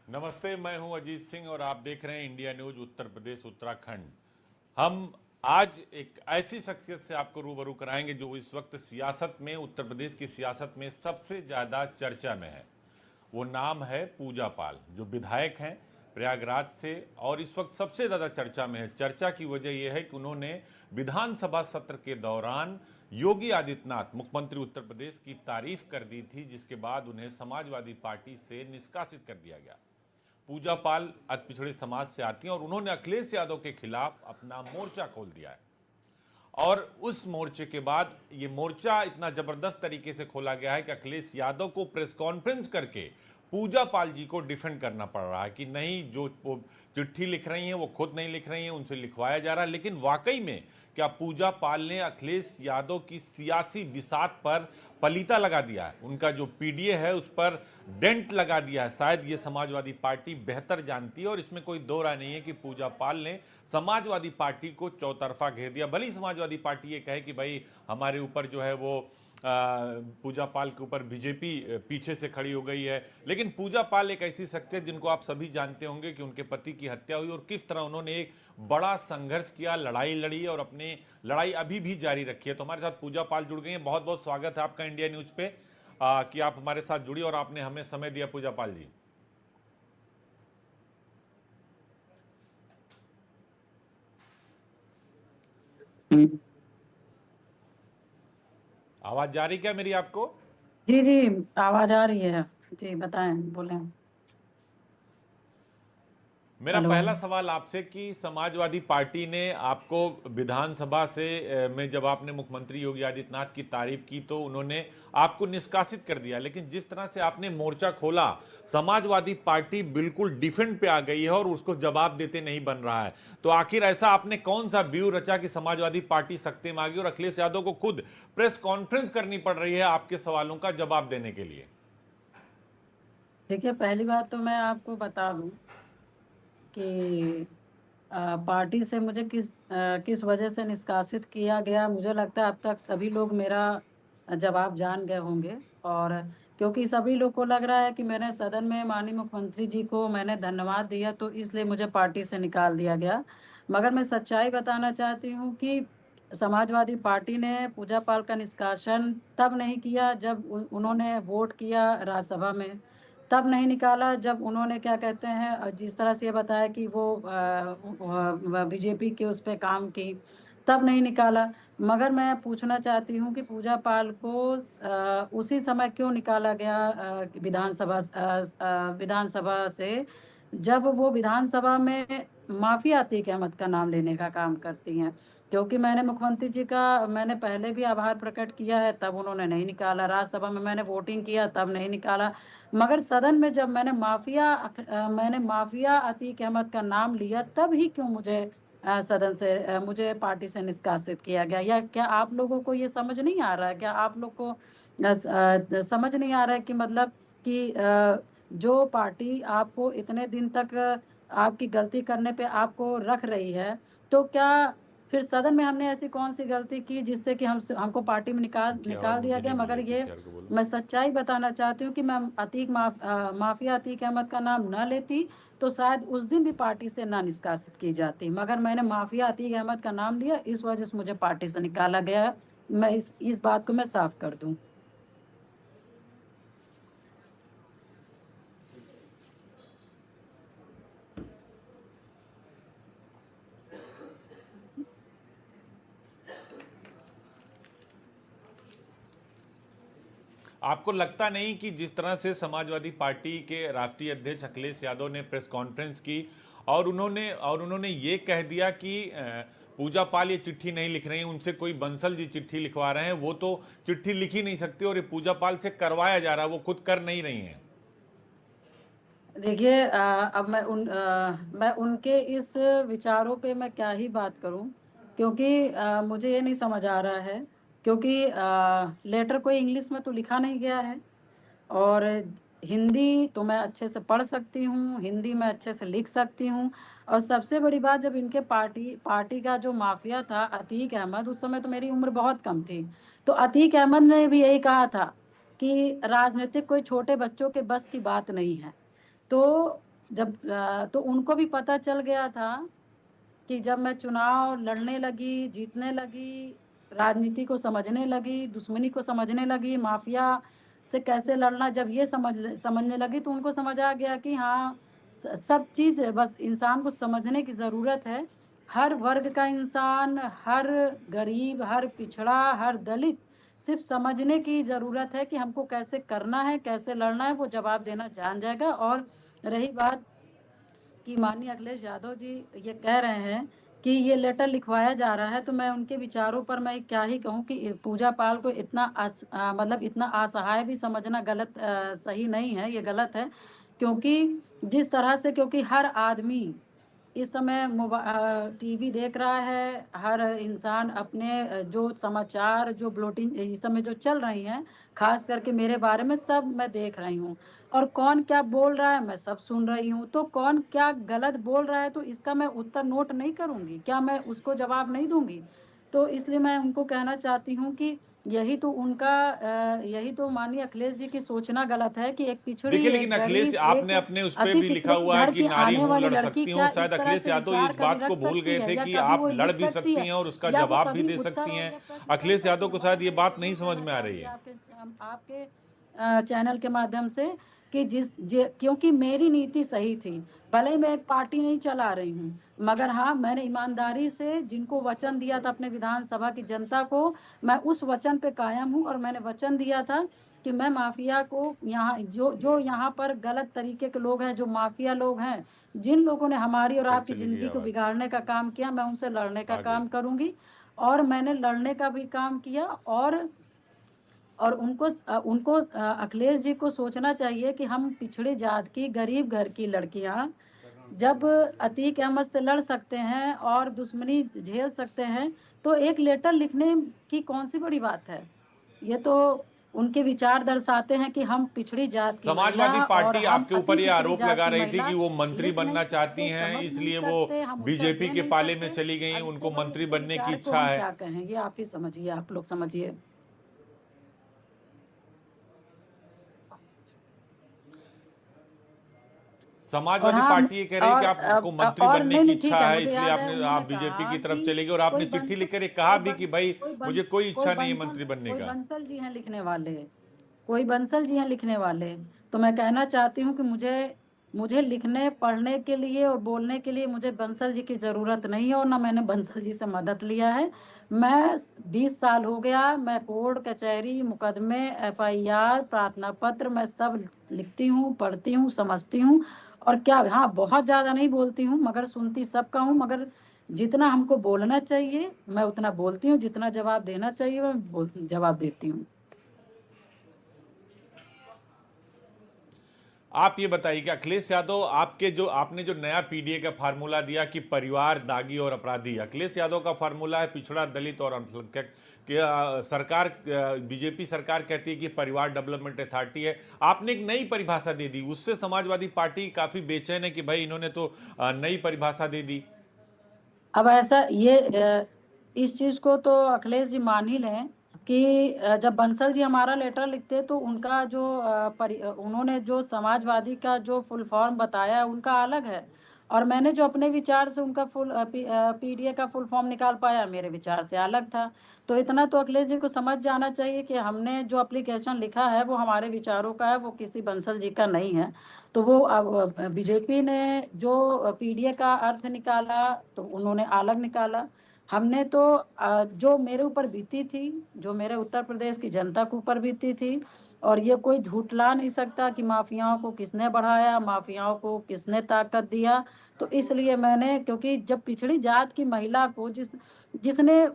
नमस्ते, मैं हूं अजीत सिंह और आप देख रहे हैं इंडिया न्यूज उत्तर प्रदेश उत्तराखंड। हम आज एक ऐसी शख्सियत से आपको रूबरू कराएंगे जो इस वक्त सियासत में, उत्तर प्रदेश की सियासत में सबसे ज़्यादा चर्चा में है। वो नाम है पूजा पाल, जो विधायक हैं प्रयागराज से और इस वक्त सबसे ज़्यादा चर्चा में है। चर्चा की वजह यह है कि उन्होंने विधानसभा सत्र के दौरान योगी आदित्यनाथ, मुख्यमंत्री उत्तर प्रदेश की तारीफ कर दी थी, जिसके बाद उन्हें समाजवादी पार्टी से निष्कासित कर दिया गया। पूजा पाल अति पिछड़े समाज से आती हैं और उन्होंने अखिलेश यादव के खिलाफ अपना मोर्चा खोल दिया है। और उस मोर्चे के बाद ये मोर्चा इतना जबरदस्त तरीके से खोला गया है कि अखिलेश यादव को प्रेस कॉन्फ्रेंस करके पूजा पाल जी को डिफेंड करना पड़ रहा है कि नहीं, जो वो चिट्ठी लिख रही हैं वो खुद नहीं लिख रही हैं, उनसे लिखवाया जा रहा है। लेकिन वाकई में क्या पूजा पाल ने अखिलेश यादव की सियासी बिसात पर पलीता लगा दिया है, उनका जो पीडीए है उस पर डेंट लगा दिया है? शायद ये समाजवादी पार्टी बेहतर जानती है और इसमें कोई दो राय नहीं है कि पूजा पाल ने समाजवादी पार्टी को चौतरफा घेर दिया। भले ही समाजवादी पार्टी ये कहे कि भाई हमारे ऊपर जो है वो पूजा पाल के ऊपर बीजेपी पीछे से खड़ी हो गई है, लेकिन पूजा पाल एक ऐसी शख्सियत जिनको आप सभी जानते होंगे कि उनके पति की हत्या हुई और किस तरह उन्होंने एक बड़ा संघर्ष किया, लड़ाई लड़ी और अपनी लड़ाई अभी भी जारी रखी है। तो हमारे साथ पूजा पाल जुड़ गई हैं। बहुत बहुत स्वागत है आपका इंडिया न्यूज पे, कि आप हमारे साथ जुड़ी और आपने हमें समय दिया। पूजा पाल जी, आवाज जा रही क्या मेरी आपको? जी जी, आवाज आ रही है। जी बताएं, बोलें। मेरा हेलो। पहला सवाल आपसे कि समाजवादी पार्टी ने आपको विधानसभा से में जब आपने मुख्यमंत्री योगी आदित्यनाथ की तारीफ की तो उन्होंने आपको निष्कासित कर दिया, लेकिन जिस तरह से आपने मोर्चा खोला, समाजवादी पार्टी बिल्कुल डिफेंड पे आ गई है और उसको जवाब देते नहीं बन रहा है। तो आखिर ऐसा आपने कौन सा व्यू रचा कि समाजवादी पार्टी सत्ते में आ गई और अखिलेश यादव को खुद प्रेस कॉन्फ्रेंस करनी पड़ रही है आपके सवालों का जवाब देने के लिए? देखिए, पहली बात तो मैं आपको बता दूं कि पार्टी से मुझे किस वजह से निष्कासित किया गया। मुझे लगता है अब तक सभी लोग मेरा जवाब जान गए होंगे। और क्योंकि सभी लोग को लग रहा है कि मैंने सदन में माननीय मुख्यमंत्री जी को मैंने धन्यवाद दिया, तो इसलिए मुझे पार्टी से निकाल दिया गया। मगर मैं सच्चाई बताना चाहती हूँ कि समाजवादी पार्टी ने पूजा पाल का निष्कासन तब नहीं किया जब उन्होंने वोट किया राज्यसभा में। तब नहीं निकाला जब उन्होंने क्या कहते हैं, जिस तरह से ये बताया कि वो बीजेपी के उस पे काम की, तब नहीं निकाला। मगर मैं पूछना चाहती हूँ कि पूजा पाल को उसी समय क्यों निकाला गया विधानसभा से, जब वो विधानसभा में माफिया अतीक अहमद का नाम लेने का काम करती हैं। क्योंकि मैंने मुख्यमंत्री जी का मैंने पहले भी आभार प्रकट किया है, तब उन्होंने नहीं निकाला। राज्यसभा में मैंने वोटिंग किया, तब नहीं निकाला। मगर सदन में जब मैंने माफिया अतीक अहमद का नाम लिया, तब ही क्यों मुझे सदन से मुझे पार्टी से निष्कासित किया गया? या क्या आप लोगों को ये समझ नहीं आ रहा है? क्या आप लोग को समझ नहीं आ रहा है कि मतलब कि जो पार्टी आपको इतने दिन तक आपकी गलती करने पे आपको रख रही है, तो क्या फिर सदन में हमने ऐसी कौन सी गलती की जिससे कि हमको पार्टी में निकाल उनकी आवाज निकाल दिया मुझे गया? नहीं मिल मगर रही, ये किसी और को बोलो। मैं सच्चाई बताना चाहती हूँ कि मैं माफिया अतीक अहमद का नाम न लेती तो शायद उस दिन भी पार्टी से ना निष्कासित की जाती। मगर मैंने माफिया अतीक अहमद का नाम लिया, इस वजह से मुझे पार्टी से निकाला गया है। मैं इस बात को मैं साफ कर दूं। आपको लगता नहीं कि जिस तरह से समाजवादी पार्टी के राष्ट्रीय अध्यक्ष अखिलेश यादव ने प्रेस कॉन्फ्रेंस की और उन्होंने ये कह दिया कि पूजा पाल ये चिट्ठी नहीं लिख रही हैं, उनसे कोई बंसल जी चिट्ठी लिखवा रहे हैं, वो तो चिट्ठी लिख ही नहीं सकती और ये पूजा पाल से करवाया जा रहा है, वो खुद कर नहीं रही हैं? देखिए, अब मैं उनके इस विचारों पे मैं क्या ही बात करूं, क्योंकि मुझे ये नहीं समझ आ रहा है। क्योंकि लेटर कोई इंग्लिश में तो लिखा नहीं गया है। और हिंदी तो मैं अच्छे से पढ़ सकती हूँ, हिंदी में अच्छे से लिख सकती हूँ। और सबसे बड़ी बात, जब इनके पार्टी पार्टी का जो माफिया था अतीक अहमद, उस समय तो मेरी उम्र बहुत कम थी। तो अतीक अहमद ने भी यही कहा था कि राजनीतिक कोई छोटे बच्चों के बस की बात नहीं है। तो तो उनको भी पता चल गया था कि जब मैं चुनाव लड़ने लगी, जीतने लगी, राजनीति को समझने लगी, दुश्मनी को समझने लगी, माफिया से कैसे लड़ना जब ये समझने लगी, तो उनको समझ आ गया कि हाँ, सब चीज बस इंसान को समझने की जरूरत है। हर वर्ग का इंसान, हर गरीब, हर पिछड़ा, हर दलित, सिर्फ समझने की जरूरत है कि हमको कैसे करना है, कैसे लड़ना है, वो जवाब देना जान जाएगा। और रही बात कि माननीय अखिलेश यादव जी ये कह रहे हैं कि ये लेटर लिखवाया जा रहा है, तो मैं उनके विचारों पर मैं क्या ही कहूँ कि पूजा पाल को इतना मतलब इतना असहाय भी समझना गलत, सही नहीं है, ये गलत है। क्योंकि जिस तरह से, क्योंकि हर आदमी इस समय टीवी देख रहा है, हर इंसान अपने जो समाचार, जो ब्लोटिंग इस समय जो चल रही हैं, खास करके मेरे बारे में सब मैं देख रही हूँ, और कौन क्या बोल रहा है मैं सब सुन रही हूँ। तो कौन क्या गलत बोल रहा है, तो इसका मैं उत्तर नोट नहीं करूंगी क्या, मैं उसको जवाब नहीं दूंगी? तो इसलिए मैं उनको कहना चाहती हूँ कि यही तो माननीय अखिलेश जी की सोचना गलत है कि एक पिछड़ी, देखिए, लेकिन एक अखिलेश, गरीब, आपने एक अपने उस पे अति भी लिखा पिछड़े हुआ है घर कि की नारी आने हूं, वाली लड़ लड़की सकती हूं। क्या शायद इस तरह अखिलेश से यादव विचार इस कभी बात रख को भूल सकती गए है, थे या कि कभी आप वो लड़ लिख भी सकती सकती है, हैं और उसका या वो जवाब भी कभी दे उत्तर सकती और हैं। या प्रश्न कर अखिलेश यादव सकती है। को मैं शायद ये यही बात नहीं समझ कहना में आ रही चाहूंगी है। आपके चैनल के माध्यम से कि क्योंकि मेरी नीति सही थी। भले ही मैं एक पार्टी नहीं चला रही हूँ, मगर हाँ, मैंने ईमानदारी से जिनको वचन दिया था अपने विधानसभा की जनता को, मैं उस वचन पे कायम हूँ। और मैंने वचन दिया था कि मैं माफिया को, यहाँ जो जो यहाँ पर गलत तरीके के लोग हैं, जो माफिया लोग हैं, जिन लोगों ने हमारी और फिर आपकी चली गई जिंदगी को आवाज, बिगाड़ने का काम किया, मैं उनसे लड़ने का आ गई। काम करूंगी। और मैंने लड़ने का भी काम किया। और उनको अखिलेश जी को सोचना चाहिए कि हम पिछड़ी जात की, गरीब घर की लड़कियां जब अतीक अहमद से लड़ सकते हैं और दुश्मनी झेल सकते हैं, तो एक लेटर लिखने की कौन सी बड़ी बात है? ये तो उनके विचार दर्शाते हैं कि हम पिछड़ी जात की महिला, समाजवादी और पार्टी हम आपके अति ऊपर ये पिछड़ी आरोप जात लगा की रही थी महिला कि वो मंत्री लिख नहीं बनना चाहती सकते, हैं, समझ नहीं इसलिए वो सकते, हम उत्तर बीजेपी दे के नहीं पाले में सकते। चली गई, अब इससे उनको बड़े मंत्री उनके बनने की विचार को इच्छा हम है। क्या कहें? ये आप ही समझिए, आप लोग समझिए। और समाजवादी हाँ, पार्टी ये कह रही है कि आपको मंत्री और बनने नहीं की नहीं, ठीक इच्छा है, है, मुझे इसलिए याद है आपने उन्होंने आप बीजेपी कहा की तरफ कि चले गए, और कोई आपने चिट्ठी बंसल लिखकर ये कहा भी कि भाई कोई मुझे बंस कोई कोई इच्छा नहीं है बंसल मंत्री बनने कोई का। बंसल जी हैं लिखने वाले, कोई बंसल जी हैं लिखने वाले। तो मैं कहना चाहती हूँ कि मुझे मुझे लिखने पढ़ने के लिए और बोलने के लिए मुझे बंसल जी की जरूरत नहीं है, और ना मैंने बंसल जी से मदद लिया है। मैं 20 साल हो गया, मैं कोर्ट कचहरी, मुकदमे, FIR, प्रार्थना पत्र, मैं सब लिखती हूँ, पढ़ती हूँ, समझती हूँ। और क्या, हाँ, बहुत ज्यादा नहीं बोलती हूँ, मगर सुनती सबका हूँ। मगर जितना हमको बोलना चाहिए मैं उतना बोलती हूँ, जितना जवाब देना चाहिए मैं जवाब देती हूँ। आप ये बताइए कि अखिलेश यादव, आपने जो नया पीडीए का फार्मूला दिया कि परिवार, दागी और अपराधी, अखिलेश यादव का फार्मूला है पिछड़ा, दलित और अल्पसंख्यक कि सरकार, बीजेपी सरकार कहती है कि परिवार डेवलपमेंट अथॉरिटी है। आपने एक नई परिभाषा दे दी, उससे समाजवादी पार्टी काफी बेचैन है कि भाई इन्होंने तो नई परिभाषा दे दी। अब ऐसा इस चीज को तो अखिलेश जी मान ही लें कि जब बंसल जी हमारा लेटर लिखते तो उनका जो उन्होंने जो समाजवादी का जो फुल फॉर्म बताया उनका अलग है, और मैंने जो अपने विचार से उनका PDA का फुल फॉर्म निकाल पाया, मेरे विचार से अलग था। तो इतना तो अखिलेश जी को समझ जाना चाहिए कि हमने जो एप्लीकेशन लिखा है वो हमारे विचारों का है, वो किसी बंसल जी का नहीं है। तो वो बीजेपी ने जो PDA का अर्थ निकाला तो उन्होंने अलग निकाला। हमने तो जो मेरे ऊपर बीती थी, जो मेरे उत्तर प्रदेश की जनता के ऊपर बीती थी, और ये कोई झूठला नहीं सकता कि माफियाओं को किसने बढ़ाया, माफियाओं को किसने ताकत दिया। तो इसलिए मैंने, क्योंकि जब पिछड़ी जात की महिला को जिसने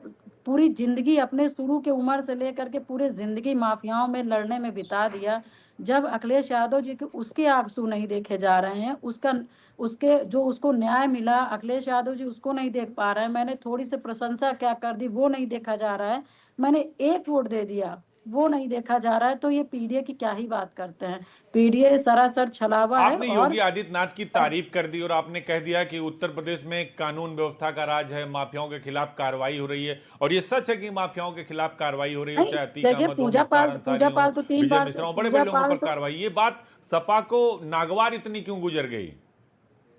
पूरी जिंदगी, अपने शुरू के उम्र से लेकर के पूरे जिंदगी माफियाओं में लड़ने में बिता दिया, जब अखिलेश यादव जी के उसके आंसू नहीं देखे जा रहे हैं, उसका उसके जो उसको न्याय मिला, अखिलेश यादव जी उसको नहीं देख पा रहे हैं, मैंने थोड़ी सी प्रशंसा क्या कर दी वो नहीं देखा जा रहा है, मैंने एक वोट दे दिया वो नहीं देखा जा रहा है, तो ये PDA की क्या ही बात करते हैं? PDA सरासर छलावा है। आपने योगी आदित्यनाथ की तारीफ कर दी और आपने कह दिया कि उत्तर प्रदेश में कानून व्यवस्था का राज है, माफियाओं के खिलाफ कार्रवाई हो रही है, और ये सच है कि माफियाओं के खिलाफ कार्रवाई हो रही है, नहीं, चाहे अतीक देखिए, अहमद हो, मुख्तार अंसारी पूजा हो, पाल तो तीन विजय बार मिश्रा हो, बड़े बड़े पूजा लोगों पाल पर तो कार्रवाई। ये बात सपा को नागवार इतनी क्यों गुजर गई?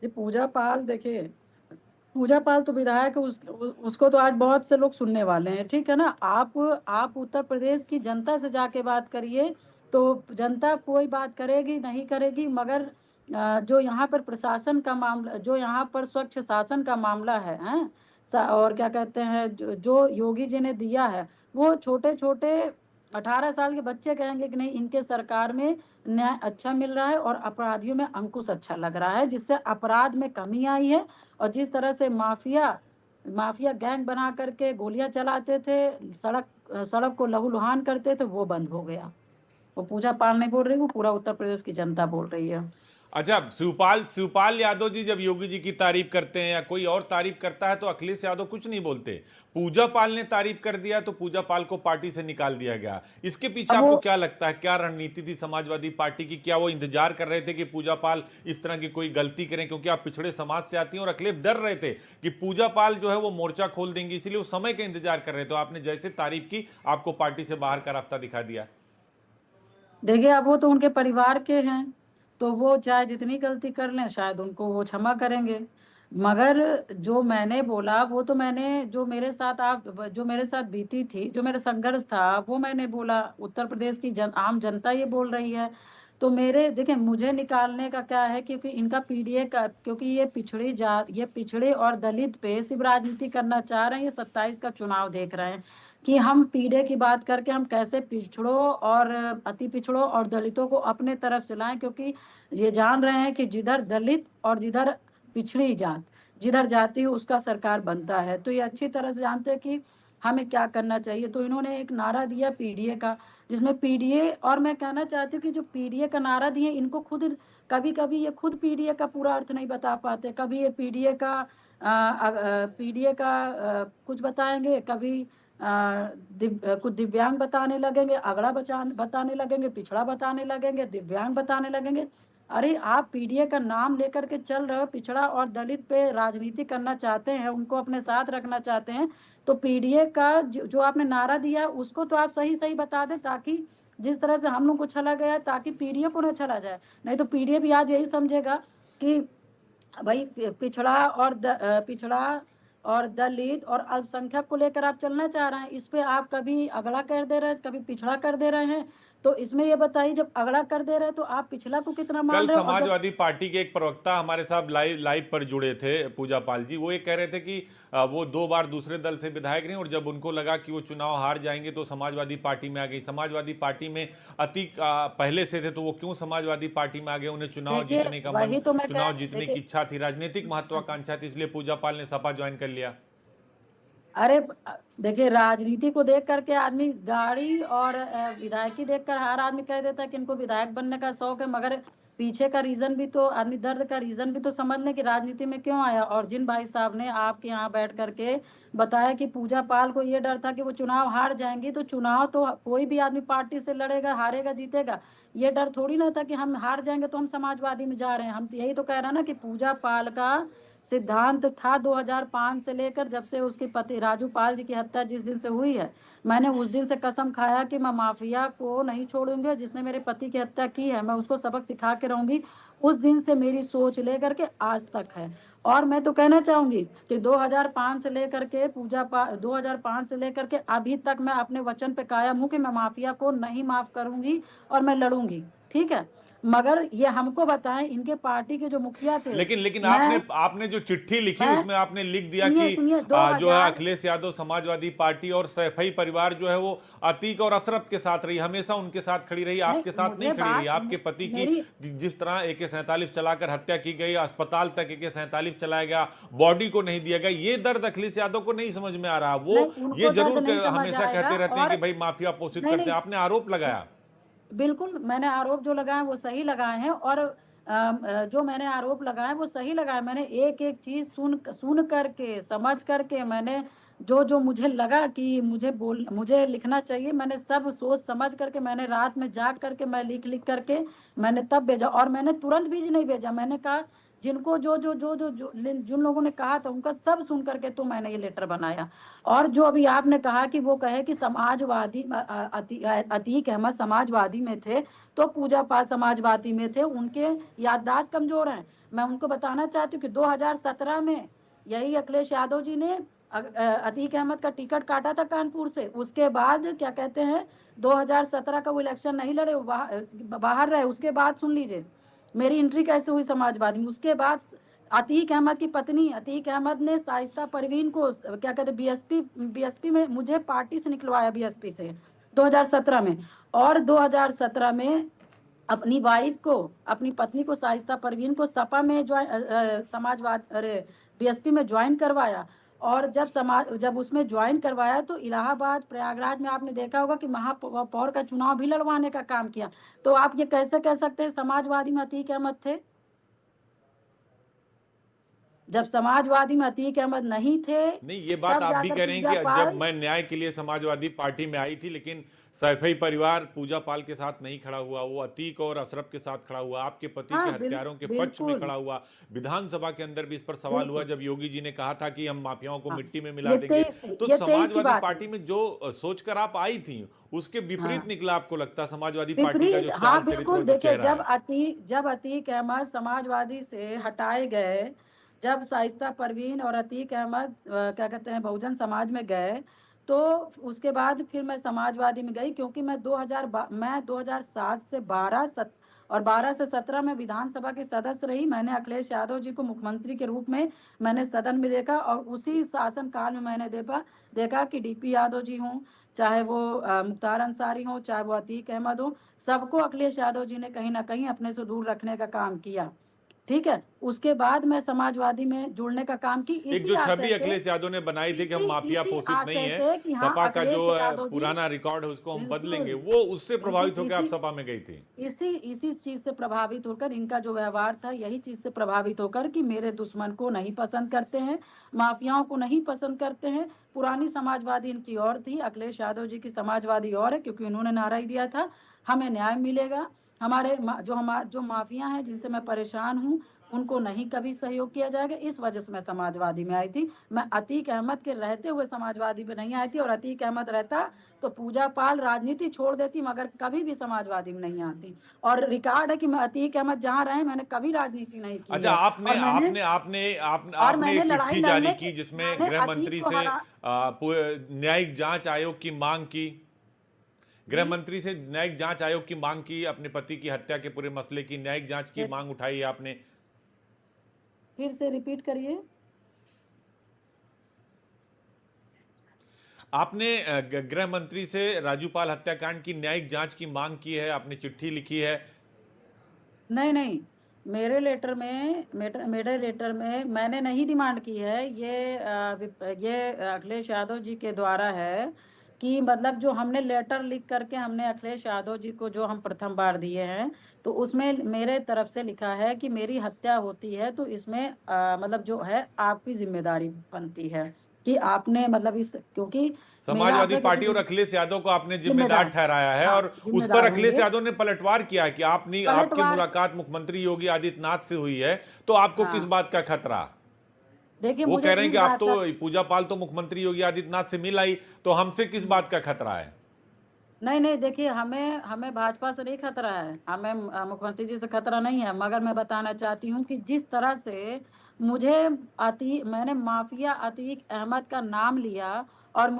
ये पूजा पाल देखिए, पूजा पाल तो विधायक है, उसको तो आज बहुत से लोग सुनने वाले हैं, ठीक है ना। आप उत्तर प्रदेश की जनता से जाके बात करिए, तो जनता कोई बात करेगी नहीं करेगी, मगर जो यहाँ पर प्रशासन का मामला, जो यहाँ पर स्वच्छ शासन का मामला है, हैं, और क्या कहते हैं, जो योगी जी ने दिया है, वो छोटे छोटे 18 साल के बच्चे कहेंगे कि नहीं, इनके सरकार में न्याय अच्छा मिल रहा है और अपराधियों में अंकुश अच्छा लग रहा है, जिससे अपराध में कमी आई है। और जिस तरह से माफिया माफिया गैंग बना करके गोलियां चलाते थे, सड़क सड़क को लहूलुहान करते थे, वो बंद हो गया। वो पूजा पाल नहीं बोल रही, वो पूरा उत्तर प्रदेश की जनता बोल रही है। अच्छा, शिवपाल शिवपाल यादव जी जब योगी जी की तारीफ करते हैं या कोई और तारीफ करता है तो अखिलेश यादव कुछ नहीं बोलते। पूजा पाल ने तारीफ कर दिया तो पूजा पाल को पार्टी से निकाल दिया गया। इसके पीछे अब आपको वो क्या लगता है, क्या रणनीति थी समाजवादी पार्टी की? क्या वो इंतजार कर रहे थे कि पूजा पाल इस तरह की कोई गलती करें, क्योंकि आप पिछड़े समाज से आती हैं और अखिलेश डर रहे थे कि पूजा पाल जो है वो मोर्चा खोल देंगे, इसलिए वो समय का इंतजार कर रहे थे। तो आपने जैसे तारीफ की, आपको पार्टी से बाहर का रास्ता दिखा दिया। देखिए, अब वो तो उनके परिवार के हैं, तो वो चाहे जितनी गलती कर लें, शायद उनको वो क्षमा करेंगे। मगर जो मैंने बोला, वो तो मैंने, जो मेरे साथ बीती थी, जो मेरा संघर्ष था, वो मैंने बोला। उत्तर प्रदेश की आम जनता ये बोल रही है। तो मेरे देखिए, मुझे निकालने का क्या है, क्योंकि इनका पीडीए का, क्योंकि ये पिछड़ी जात, ये पिछड़े और दलित पे सिर्फ राजनीति करना चाह रहे हैं। ये 27 का चुनाव देख रहे हैं कि हम पीढ़े की बात करके हम कैसे पिछड़ों और अति पिछड़ों और दलितों को अपने तरफ चलाएं, क्योंकि ये जान रहे हैं कि जिधर दलित और जिधर पिछड़ी जात, जिधर जाति है, उसका सरकार बनता है। तो ये अच्छी तरह से जानते हैं कि हमें क्या करना चाहिए। तो इन्होंने एक नारा दिया पीडीए का, जिसमें पीडीए, और मैं कहना चाहती हूँ कि जो पीडीए का नारा दिए, इनको खुद, कभी कभी ये खुद पीडीए का पूरा अर्थ नहीं बता पाते। कभी ये पीडीए का कुछ बताएंगे, कभी कुछ दिव्यांग बताने लगेंगे, अगड़ा बताने लगेंगे, पिछड़ा बताने लगेंगे, दिव्यांग बताने लगेंगे। अरे, आप पीडीए का नाम लेकर के चल रहे हो, पिछड़ा और दलित पे राजनीति करना चाहते हैं, उनको अपने साथ रखना चाहते हैं, तो पीडीए का जो आपने नारा दिया, उसको तो आप सही सही बता दें, ताकि जिस तरह से हम लोग को चला गया, ताकि पीडीए को ना चला जाए। नहीं तो पीडीए भी आज यही समझेगा कि भाई पिछड़ा और दलित और अल्पसंख्यक को लेकर आप चलना चाह रहे हैं। इस पे आप कभी अगड़ा कर दे रहे हैं, कभी पिछड़ा कर दे रहे हैं। तो इसमें ये बताइए, जब अगड़ा कर दे रहे हैं तो आप पिछड़ा को कितना कल मान रहे हो, और जब समाजवादी पार्टी के एक प्रवक्ता हमारे साथ लाइव लाइव पर जुड़े थे, पूजा पाल जी। वो ये कह रहे थे कि वो 2 बार दूसरे दल से विधायक रहे और जब उनको लगा कि वो चुनाव हार जाएंगे तो समाजवादी पार्टी में आ गई। समाजवादी पार्टी में अति पहले से थे, तो वो क्यों समाजवादी पार्टी में आ गए? उन्हें चुनाव देखिए, जीतने का मन, वही तो मैं कह चुनाव जीतने की देखिए, इच्छा थी, राजनीतिक महत्वाकांक्षा थी, इसलिए पूजा पाल ने सपा ज्वाइन कर लिया। अरे देखिए, राजनीति को देख करके आदमी गाड़ी और विधायकी देखकर हर आदमी कह देता है कि इनको विधायक बनने का शौक है, मगर पीछे का रीजन भी तो, आदमी दर्द का रीजन भी तो समझ लें कि राजनीति में क्यों आया। और जिन भाई साहब ने आपके यहाँ बैठ करके बताया कि पूजा पाल को ये डर था कि वो चुनाव हार जाएंगी, तो चुनाव तो कोई भी आदमी पार्टी से लड़ेगा, हारेगा जीतेगा। ये डर थोड़ी ना था कि हम हार जाएंगे तो हम समाजवादी में जा रहे हैं। हम तो यही तो कह रहे हैं ना कि पूजा पाल का सिद्धांत था 2005 से लेकर, जब से उसके पति राजू पाल जी की हत्या जिस दिन से हुई है, मैंने उस दिन से कसम खाया कि मैं माफिया को नहीं छोड़ूंगी, और जिसने मेरे पति की हत्या की है, मैं उसको सबक सिखा के रहूंगी। उस दिन से मेरी सोच लेकर के आज तक है। और मैं तो कहना चाहूंगी कि 2005 से लेकर के 2005 से लेकर के अभी तक मैं अपने वचन पे कायम हूँ कि मैं माफिया को नहीं माफ करूंगी और मैं लड़ूंगी, ठीक है। मगर ये हमको बताएं, इनके पार्टी के जो मुखिया थे, लेकिन लेकिन आपने मैं आपने जो चिट्ठी लिखी मैं उसमें आपने लिख दिया सुनिए कि सुनिए जो है 2000 अखिलेश यादव समाजवादी पार्टी और सैफई परिवार जो है वो अतीक और अशरफ के साथ रही, हमेशा उनके साथ खड़ी रही, नहीं, आपके साथ नहीं मुझे खड़ी रही। बात आपके पति मेरी की जिस तरह AK-47 चलाकर हत्या की गई, अस्पताल तक AK-47 चलाया गया, बॉडी को नहीं दिया गया, ये दर्द अखिलेश यादव को नहीं समझ में आ रहा। वो नहीं, ये उनको दर्द जरूर नहीं समझ हमेशा आएगा। कहते रहते हैं कि और भाई माफिया पोषित नहीं करते नहीं, हैं, आपने आरोप लगाया। बिल्कुल, मैंने आरोप जो लगाए वो सही लगाए हैं, और जो मैंने आरोप लगाए वो सही लगाए। मैंने एक एक चीज सुन सुन करके, समझ करके, मैंने जो जो मुझे लगा कि मुझे लिखना चाहिए, मैंने सब सोच समझ करके, मैंने रात में जाग करके, मैं लिख लिख करके मैंने तब भेजा। और मैंने तुरंत भी नहीं भेजा। मैंने कहा जिनको जिन लोगों ने कहा था उनका सब सुन करके तो मैंने ये लेटर बनाया। और जो अभी आपने कहा कि वो कहे कि समाजवादी अतीक अहमद समाजवादी में थे, तो पूजा पाल समाजवादी में थे, उनके याददाश्त कमजोर हैं। मैं उनको बताना चाहती हूँ कि 2017 में यही अखिलेश यादव जी ने अतीक अहमद का टिकट काटा था कानपुर से। उसके बाद क्या कहते हैं, 2017 का वो इलेक्शन नहीं लड़े, वो बाहर रहे। उसके बाद सुन लीजिए मेरी एंट्री कैसे हुई समाजवादी में। उसके बाद अतीक अहमद की पत्नी अतीक अहमद ने शाइस्ता परवीन को क्या कहते बीएसपी में मुझे पार्टी से निकलवाया, बीएसपी से 2017 में। और 2017 में अपनी वाइफ को, अपनी पत्नी को, शाइस्ता परवीन को सपा में समाजवाद अरे बीएसपी में ज्वाइन करवाया। और जब उसमें ज्वाइन करवाया तो इलाहाबाद प्रयागराज में आपने देखा होगा कि महापौर का चुनाव भी लड़वाने का काम किया। तो आप ये कैसे कह सकते हैं समाजवादी में अतीक अहमद थे, जब समाजवादी में अतीक अहमद नहीं थे। नहीं, ये बात तब आप भी जाकर कह रहे हैं पूजा कि जब पाल, मैं न्याय के लिए समाजवादी पार्टी में आई थी, लेकिन सैफई परिवार पूजा पाल के साथ नहीं खड़ा हुआ, वो अतीक और अशरफ के साथ खड़ा हुआ, आपके पति के हाँ हत्यारों के पक्ष में बिल्कुल खड़ा हुआ। विधानसभा के अंदर भी इस पर सवाल हुआ बिल्कुल। जब योगी जी ने कहा था कि हम माफियाओं को हाँ, मिट्टी में मिला देंगे। तो ये 23 की समाजवादी बात है। पार्टी में जो सोचकर आप आई थी उसके विपरीत हाँ निकला, आपको लगता समाजवादी पार्टी का जो विपरीत, हाँ चाल चरित्र बिल्कुल। और जो देखिए चेहरा है? जब अतीक अहमद समाजवादी से हटाए गए, जब शाइस्ता परवीन और अतीक अहमद क्या कहते हैं बहुजन समाज में गए, तो उसके बाद फिर मैं समाजवादी में गई। क्योंकि मैं 2007 से 12 से 17 में विधानसभा के सदस्य रही। मैंने अखिलेश यादव जी को मुख्यमंत्री के रूप में मैंने सदन में देखा। और उसी शासन काल में मैंने देखा कि डीपी यादव जी हों, चाहे वो मुख्तार अंसारी हो, चाहे वो अतीक अहमद हो, सबको अखिलेश यादव जी ने कहीं ना कहीं अपने से दूर रखने का काम किया। ठीक है। उसके बाद मैं समाजवादी में जुड़ने का काम की एक इसी जो आशय छवि से, अखिलेश यादव ने बनाई थी कि हम माफिया इसी पोषित नहीं आशय है, से कि हाँ सपा का जो अखिलेश यादव जी, पुराना रिकॉर्ड है उसको हम बदलेंगे, बिल्कुल वो उससे बिल्कुल प्रभावित होकर आप सपा में गई थी। इसी चीज से प्रभावित होकर, इनका जो व्यवहार था यही चीज से प्रभावित होकर कि मेरे दुश्मन को नहीं पसंद करते हैं, माफियाओं को नहीं पसंद करते हैं। पुरानी समाजवादी इनकी और थी, अखिलेश यादव जी की समाजवादी और है। क्योंकि उन्होंने नारा ही दिया था हमें न्याय मिलेगा, जो माफिया हैं जिनसे मैं परेशान हूँ उनको नहीं कभी सहयोग किया जाएगा। इस वजह से मैं समाजवादी में आई थी। मैं अतीक अहमद के रहते हुए समाजवादी में नहीं आई थी। और अतीक अहमद रहता तो पूजा पाल राजनीति छोड़ देती, मगर कभी भी समाजवादी में नहीं आती। और रिकॉर्ड है कि मैं अतीक अहमद जहाँ रहे मैंने कभी राजनीति नहीं की अच्छा, है। आपने और मैंने आपने आपने आप, और आपने मैंने एक लड़ाई चिट्ठी जारी लड़ने की के, जिसमें मैंने गृह अतीक मंत्री को से हरा, न्यायिक जांच आयोग की मांग की, गृह जी मंत्री से न्यायिक जांच आयोग की मांग की, अपने पति की हत्या के पूरे मसले की न्यायिक जांच की मांग उठाई है आपने। फिर से रिपीट करिए। आपने गृह मंत्री से राजूपाल हत्याकांड की न्यायिक जांच की मांग की है, आपने चिट्ठी लिखी है। नहीं नहीं, मेरे लेटर में मैंने नहीं डिमांड की है। ये अखिलेश यादव जी के द्वारा है कि मतलब जो हमने लेटर लिख करके हमने अखिलेश यादव जी को जो हम प्रथम बार दिए हैं, तो उसमें मेरे तरफ से लिखा है कि मेरी हत्या होती है तो इसमें मतलब जो है आपकी जिम्मेदारी बनती है कि आपने मतलब इस, क्योंकि मेरा समाजवादी आपने पार्टी और जैसे अखिलेश यादव को आपने जिम्मेदार जिम्मेदार, ठहराया है, हाँ और उस पर जिम्मेदार अखिलेश होंगे। यादव ने पलटवार किया है कि आपकी पलटवार, मुलाकात मुख्यमंत्री योगी आदित्यनाथ से हुई है, तो आपको किस हाँ बात का खतरा? देखिए वो मुझे कह रहे हैं जिस कि आप बात तो का, पूजा पाल तो मुख्यमंत्री योगी आदित्यनाथ से मिल आई, तो हमसे किस बात का खतरा है? नहीं नहीं, देखिए हमें हमें भाजपा से नहीं खतरा है, हमें मुख्यमंत्री जी से खतरा नहीं है। मगर मैं बताना चाहती हूँ कि जिस तरह से मैंने माफिया अतीक अहमद का नाम लिया और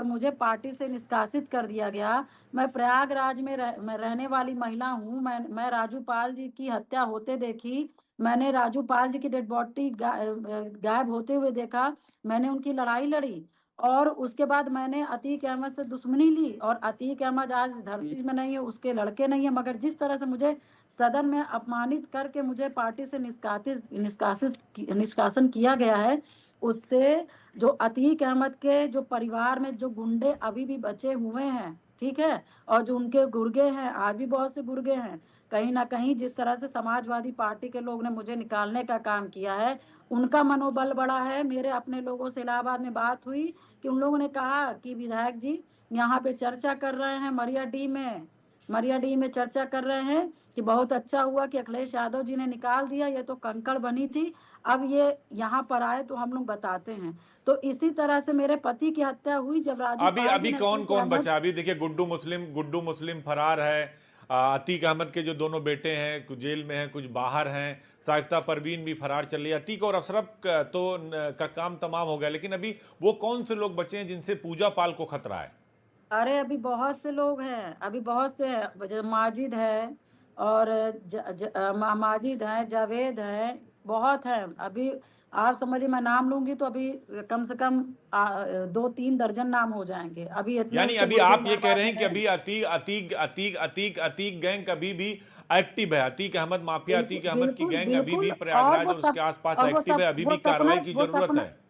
मुझे पार्टी से निष्कासित कर दिया गया। मैं प्रयागराज में मैं रहने वाली महिला हूँ। मैं राजू पाल जी की हत्या होते देखी। मैंने राजू पाल जी की डेड बॉडी गायब होते हुए देखा। मैंने उनकी लड़ाई लड़ी। और उसके बाद मैंने अतीक अहमद से दुश्मनी ली। और अतीक अहमद आज इस धरती में नहीं है, उसके लड़के नहीं है। मगर जिस तरह से मुझे सदन में अपमानित करके मुझे पार्टी से निष्कासन किया गया है, उससे जो अतीक अहमद के जो परिवार में जो गुंडे अभी भी बचे हुए हैं, ठीक है, और जो उनके गुर्गे हैं, आज भी बहुत से गुर्गे हैं, कहीं ना कहीं जिस तरह से समाजवादी पार्टी के लोग ने मुझे निकालने का काम किया है, उनका मनोबल बढ़ा है। मेरे अपने लोगों से इलाहाबाद में बात हुई कि उन लोगों ने कहा कि विधायक जी यहाँ पे चर्चा कर रहे हैं मरिया डी में मरियाडीह में चर्चा कर रहे हैं कि बहुत अच्छा हुआ कि अखिलेश यादव जी ने निकाल दिया, ये तो कंकड़ बनी थी, अब ये यहाँ पर आए तो हम लोग बताते हैं। तो इसी तरह से मेरे पति की हत्या हुई जब राजू अभी पाल जी अभी ने कौन अतीक कौन अहमद। बचा? अभी देखिए गुड्डू मुस्लिम फरार है, अतीक अहमद के जो दोनों बेटे हैं कुछ जेल में हैं, कुछ बाहर हैं, शाइस्ता परवीन भी फरार चल रही है, अतीक और अशरफ का काम तमाम हो गया, लेकिन अभी वो कौन से लोग बचे हैं जिनसे पूजा पाल को खतरा है? अरे अभी बहुत से लोग हैं, अभी बहुत से हैं, माजिद है और माजिद है, जावेद है, बहुत हैं अभी। आप समझिए मैं नाम लूंगी तो अभी कम से कम 2-3 दर्जन नाम हो जाएंगे, अभी इतने यानी उसके अभी गुर्गे आप ये मेरे कह पास रहे हैं कि हैं। अभी अतीक गैंग अभी भी एक्टिव है, अतीक अहमद माफिया, बिल्कुल अतीक अहमद की बिल्कुल गैंग अभी भी बिल्कुल। और प्रयागराज वो और उसके सब, आसपास और एक्टिव है, अभी भी कार्रवाई की जरूरत है।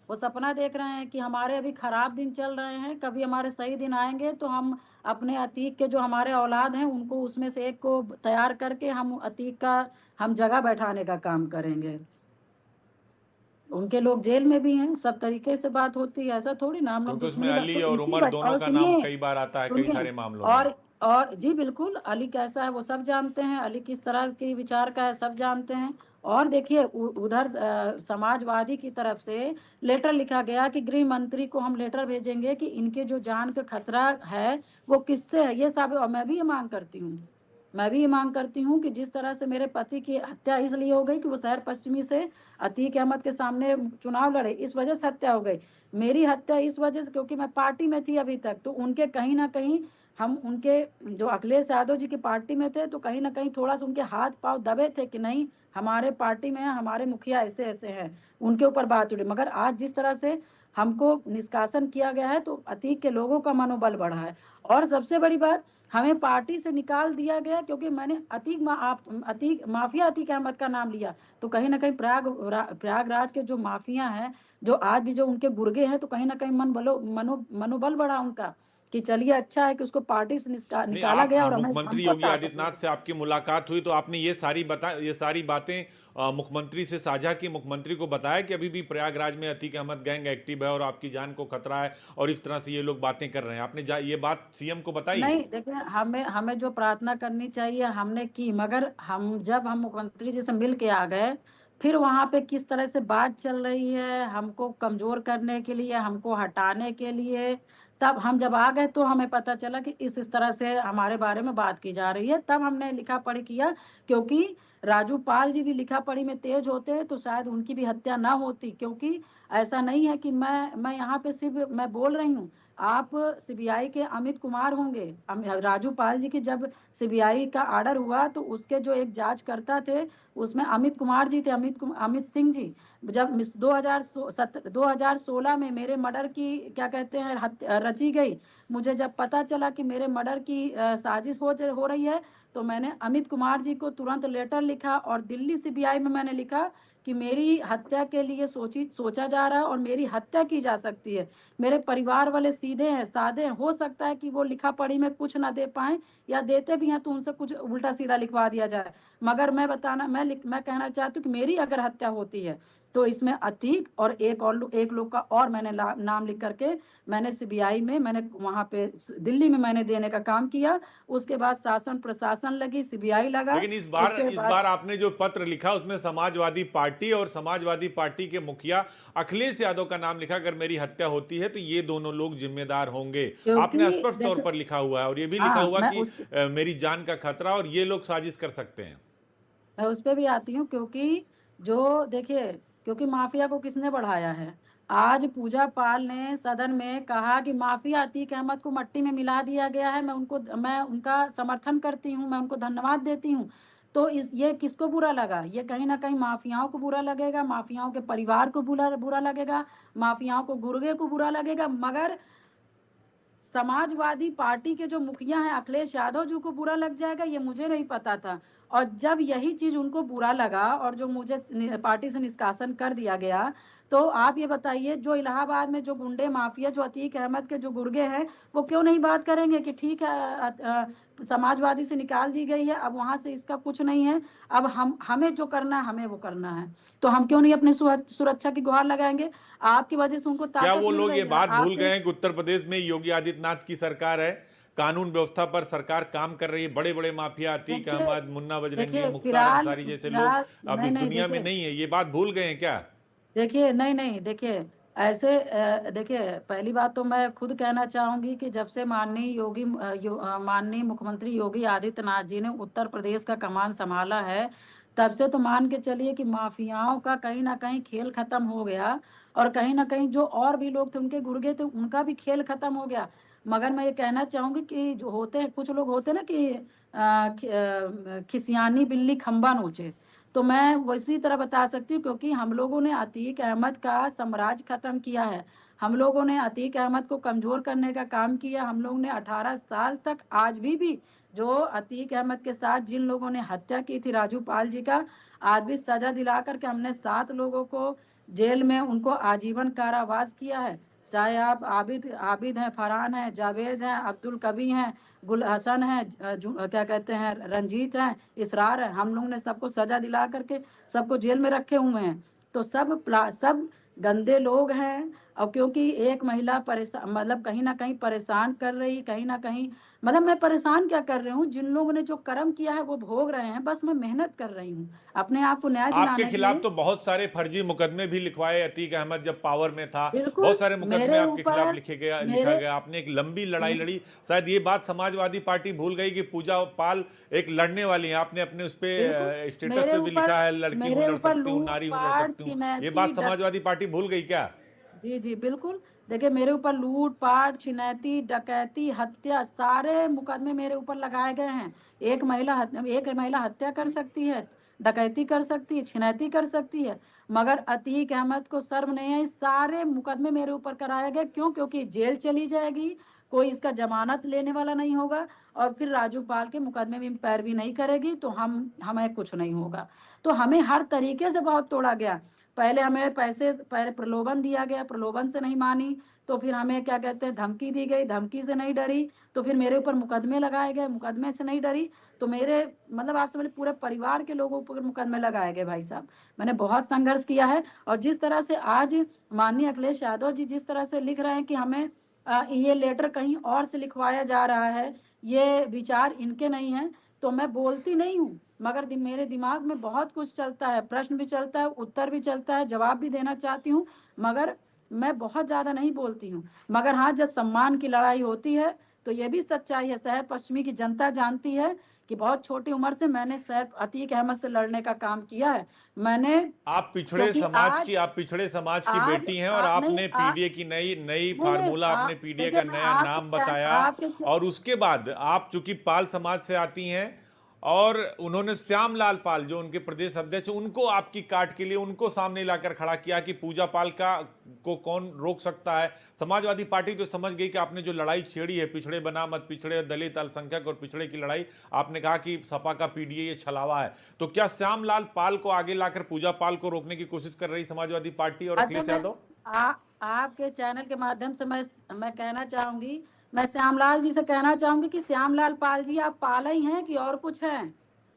वो सपना देख रहे हैं कि हमारे अभी खराब दिन चल रहे हैं, कभी हमारे सही दिन आएंगे तो हम अपने अतीक के जो हमारे औलाद हैं उनको उसमें से एक को तैयार करके हम अतीक का हम जगह बैठाने का काम करेंगे। उनके लोग जेल में भी हैं, सब तरीके से बात होती है, ऐसा थोड़ी ना हम लोग क्योंकि उसमें दुश्मनी अली तो और इसी उमर वजह। दोनों और का नाम सुनिए, कई बार आता है कई सुनिए, सारे मामलों में। और जी बिल्कुल, अली कैसा है वो सब जानते हैं, अली किस तरह की विचार का है सब जानते हैं। और देखिए उधर समाजवादी की तरफ से लेटर लिखा गया कि गृह मंत्री को हम लेटर भेजेंगे कि इनके जो जान का खतरा है वो किससे है, ये सब। और मैं भी ये मांग करती हूँ, मैं भी ये मांग करती हूँ कि जिस तरह से मेरे पति की हत्या इसलिए हो गई कि वो शहर पश्चिमी से अतीक अहमद के सामने चुनाव लड़े, इस वजह से हत्या हो गई। मेरी हत्या इस वजह से क्योंकि मैं पार्टी में थी अभी तक, तो उनके कहीं ना कहीं हम उनके जो अखिलेश यादव जी की पार्टी में थे तो कहीं ना कहीं थोड़ा सा उनके हाथ पांव दबे थे कि नहीं हमारे पार्टी में है, हमारे मुखिया ऐसे ऐसे हैं, उनके ऊपर बात उड़ी। मगर आज जिस तरह से हमको निष्कासन किया गया है तो अतीक के लोगों का मनोबल बढ़ा है। और सबसे बड़ी बात, हमें पार्टी से निकाल दिया गया क्योंकि मैंने अतीक माफिया अतीक अहमद का नाम लिया। तो कहीं ना कहीं प्रयागराज के जो माफिया हैं, जो आज भी जो उनके गुर्गे हैं, तो कहीं ना कहीं मनोबल बढ़ा उनका कि चलिए अच्छा है कि उसको पार्टी से नहीं, निकाला आप गया और हमें मुख्यमंत्री हमको योगी ताकत आदित्यनाथ मिली। से आपकी मुलाकात हुई तो आपने ये सारी बातें मुख्यमंत्री से साझा की, मुख्यमंत्री को बताया कि अभी भी प्रयागराज में अतीक अहमद गैंग एक्टिव है और आपकी जान को खतरा है और इस तरह से ये लोग बातें कर रहे हैं, आपने ये बात सीएम को बताई? नहीं देखिए, हमें हमें जो प्रार्थना करनी चाहिए हमने की, मगर हम मुख्यमंत्री जी से मिल के आ गए, फिर वहां पे किस तरह से बात चल रही है हमको कमजोर करने के लिए, हमको हटाने के लिए, तब हम जब आ गए तो हमें पता चला कि इस तरह से हमारे बारे में बात की जा रही है, तब हमने लिखा पढ़ी किया। क्योंकि राजू पाल जी भी लिखा पढ़ी में तेज होते तो शायद उनकी भी हत्या ना होती। क्योंकि ऐसा नहीं है कि मैं यहाँ पे सिर्फ मैं बोल रही हूँ, आप सीबीआई के अमित कुमार होंगे। राजू पाल जी की जब सीबीआई का ऑर्डर हुआ तो उसके जो एक जांचकर्ता थे उसमें अमित कुमार जी थे, अमित सिंह जी। जब 2016 में मेरे मर्डर की क्या कहते हैं रची गई, मुझे जब पता चला कि मेरे मर्डर की साजिश हो रही है, तो मैंने अमित कुमार जी को तुरंत लेटर लिखा और दिल्ली सीबीआई में मैंने लिखा कि मेरी हत्या के लिए सोचा जा रहा है और मेरी हत्या की जा सकती है। मेरे परिवार वाले सीधे हैं, साधे हैं, हो सकता है कि वो लिखा पढ़ी में कुछ ना दे पाए, या देते भी हैं तो उनसे कुछ उल्टा सीधा लिखवा दिया जाए। मगर मैं कहना चाहती हूँ कि मेरी अगर हत्या होती है तो इसमें अतीक और एक लोग का और मैंने नाम लिख करके मैंने सीबीआई में, मैंने वहां पे दिल्ली में मैंने देने का काम किया। उसके बाद शासन प्रशासन लगी, सीबीआई लगा। लेकिन उसके इस बाद बार आपने जो पत्र लिखा उसमें समाजवादी पार्टी और समाजवादी पार्टी के मुखिया अखिलेश यादव का नाम लिखा, अगर मेरी हत्या होती है तो ये दोनों लोग जिम्मेदार होंगे। आपने क्योंकि स्पष्ट तौर देखिए, पर लिखा हुआ है और ये भी लिखा हाँ हुआ कि मेरी जान का खतरा और ये लोग साजिश कर सकते हैं। मैं उस पे भी आती हूँ। क्योंकि जो देखिए, क्योंकि माफिया को किसने बढ़ाया है? आज पूजा पाल ने सदन में कहा कि माफिया अतीक अहमद को मट्टी में मिला दिया गया है, मैं उनका समर्थन करती हूँ, मैं उनको धन्यवाद देती हूँ। तो इस ये किसको बुरा लगा? ये कहीं ना कहीं माफियाओं को बुरा लगेगा, माफियाओं के परिवार को बुरा बुरा लगेगा, माफियाओं को गुर्गे को बुरा लगेगा। मगर समाजवादी पार्टी के जो मुखिया हैं अखिलेश यादव जी को बुरा लग जाएगा, ये मुझे नहीं पता था। और जब यही चीज उनको बुरा लगा और जो मुझे पार्टी से निष्कासन कर दिया गया, तो आप ये बताइए जो इलाहाबाद में जो गुंडे माफिया जो अतीक अहमद के जो गुर्गे हैं, वो क्यों नहीं बात करेंगे कि ठीक है समाजवादी से निकाल दी गई है, अब वहां से इसका कुछ नहीं है, अब हमें जो करना है हमें वो करना है। तो हम क्यों नहीं अपनी सुरक्षा की गुहार लगाएंगे? आपकी वजह से उनको क्या ताकत वो मिल लोग ये रही है बात भूल आपके। गए हैं कि उत्तर प्रदेश में योगी आदित्यनाथ की सरकार है, कानून व्यवस्था पर सरकार काम कर रही है, बड़े बड़े माफिया अतीक देखिए अहमद, मुन्ना बजरंगी, देखिए मुख्तार फिलहाल अंसारी जैसे लोग फिलहाल अब नहीं इस नहीं दुनिया में देखिए नहीं है, ये बात भूल गए हैं क्या? देखिए नहीं नहीं देखिए ऐसे देखिए पहली बात तो मैं खुद कहना चाहूंगी कि जब से माननीय मुख्यमंत्री योगी आदित्यनाथ जी ने उत्तर प्रदेश का कमान संभाला है, तब से तो मान के चलिए कि माफियाओं का कहीं ना कहीं खेल खत्म हो गया। और कहीं ना कहीं जो और भी लोग थे उनके गुर्गे थे उनका भी खेल खत्म हो गया। मगर मैं ये कहना चाहूंगी कि जो होते हैं कुछ लोग होते हैं ना कि खिसियानी बिल्ली खंबा नोचे। तो मैं उसी तरह बता सकती हूँ क्योंकि हम लोगों ने अतीक अहमद का साम्राज्य खत्म किया है। हम लोगों ने अतीक अहमद को कमजोर करने का काम किया। हम लोगों ने 18 साल तक आज भी जो अतीक अहमद के साथ जिन लोगों ने हत्या की थी राजू पाल जी का, आज भी सजा दिला करके हमने 7 लोगों को जेल में उनको आजीवन कारावास किया है। चाहे आप आबिद आबिद हैं, फरहान हैं, जावेद हैं, अब्दुल कवी हैं, गुल हसन है, क्या कहते हैं, रंजीत है, इसरार है, हम लोग ने सबको सजा दिला करके सबको जेल में रखे हुए हैं। तो सब गंदे लोग हैं। और क्योंकि एक महिला परेशान मतलब कहीं ना कहीं परेशान कर रही, कहीं ना कहीं मतलब मैं परेशान क्या कर रही हूँ, जिन लोगों ने जो कर्म किया है वो भोग रहे हैं, बस मैं मेहनत कर रही हूँ अपने आप को न्याय आपके दिलाने के खिलाफ लिए। तो बहुत सारे फर्जी मुकदमे भी लिखवाए अतीक अहमद जब पावर में था। बहुत बिल्कुल सारे मुकदमे मेरे आपके खिलाफ ऊपर लिखा मेरे गया, आपने एक लंबी लड़ाई लड़ी। शायद ये बात समाजवादी पार्टी भूल गई कि पूजा पाल एक लड़ने वाली है। आपने अपने उस पे बिल्कुल स्टेटस मेरे पे भी ऊपर लिखा है, लड़की हूं मेरे लड़ ऊपर सकती हूँ, लूट नारी हूं लड़ पाट सकती हूँ। ये छिनैती बात समाजवादी पार्टी भूल गई क्या? जी जी बिल्कुल। देखिए मेरे ऊपर लूट पाट छिनैती डकैती हत्या सारे मुकदमे मेरे ऊपर लगाए गए हैं। एक महिला हत्या कर सकती है, डकैती कर सकती है, छिनैती कर सकती है, मगर अतीक अहमद को शर्म नहीं है। सारे मुकदमे मेरे ऊपर कराए गए। क्यों? क्योंकि जेल चली जाएगी, कोई इसका जमानत लेने वाला नहीं होगा, और फिर राजू पाल के मुकदमे में पैरवी नहीं करेगी तो हमें कुछ नहीं होगा। तो हमें हर तरीके से बहुत तोड़ा गया। पहले प्रलोभन दिया गया, प्रलोभन से नहीं मानी, तो फिर हमें क्या कहते हैं धमकी दी गई, धमकी से नहीं डरी, तो फिर मेरे ऊपर मुकदमे लगाए गए, मुकदमे से नहीं डरी, तो मेरे मतलब आप समझ पूरे परिवार के लोगों पर मुकदमे लगाए गए। भाई साहब मैंने बहुत संघर्ष किया है। और जिस तरह से आज माननीय अखिलेश यादव जी जिस तरह से लिख रहे हैं कि हमें ये लेटर कहीं और से लिखवाया जा रहा है, ये विचार इनके नहीं है, तो मैं बोलती नहीं हूँ, मगर मेरे दिमाग में बहुत कुछ चलता है, प्रश्न भी चलता है, उत्तर भी चलता है, जवाब भी देना चाहती हूँ, मगर मैं बहुत ज्यादा नहीं बोलती हूँ। मगर हाँ जब सम्मान की लड़ाई होती है तो ये भी सच्चाई है, शहर पश्चिमी की जनता जानती है कि बहुत छोटी उम्र से मैंने शहर अतीक अहमद से लड़ने का काम किया है मैंने। क्योंकि आप पिछड़े समाज की आज बेटी हैं, और नहीं आपने पीडीए की नई नई नहीं नहीं फार्मूला, आपने पीडीए देखिए का मैं नया नाम बताया। और उसके बाद आप चूंकि पाल समाज से आती हैं, और उन्होंने श्यामलाल पाल जो उनके प्रदेश अध्यक्ष, उनको आपकी काट के लिए उनको सामने लाकर खड़ा किया कि पूजा पाल का को कौन रोक सकता है। समाजवादी पार्टी तो समझ गई कि आपने जो लड़ाई छेड़ी है, पिछड़े बना मत पिछड़े, दलित अल्पसंख्यक और पिछड़े की लड़ाई, आपने कहा कि सपा का पीडीए ये छलावा है। तो क्या श्यामलाल पाल को आगे लाकर पूजा पाल को रोकने की कोशिश कर रही समाजवादी पार्टी और अच्छा अखिलेश यादव? आपके चैनल के माध्यम से मैं कहना चाहूंगी, मैं श्यामलाल जी से कहना चाहूंगी कि श्यामलाल पाल जी आप पाल ही हैं कि और कुछ हैं?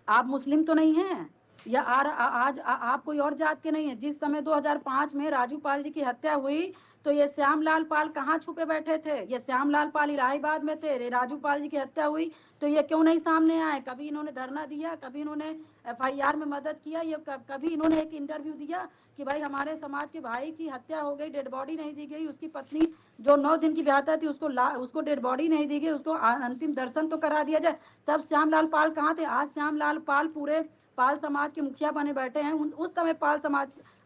आप मुस्लिम तो नहीं हैं, या आप कोई और जात के नहीं हैं? जिस समय 2005 में राजू पाल जी की हत्या हुई तो ये श्यामलाल पाल कहाँ छुपे बैठे थे? ये श्यामलाल पाल इलाहाबाद में थे। राजू पाल जी की हत्या हुई तो ये क्यों नहीं सामने आए? कभी इन्होंने धरना दिया, कभी इन्होंने एफआईआर में मदद किया, ये कभी इन्होंने एक इंटरव्यू दिया कि भाई हमारे समाज के भाई की हत्या हो गई, डेड बॉडी नहीं दी गई, उसकी पत्नी जो 9 दिन की व्याहता थी उसको डेड बॉडी नहीं दी गई, उसको अंतिम दर्शन तो करा दिया जाए। तब श्यामलाल पाल कहाँ थे? आज श्यामलाल पाल पूरे पाल समाज के मुखिया बने बैठे हैं।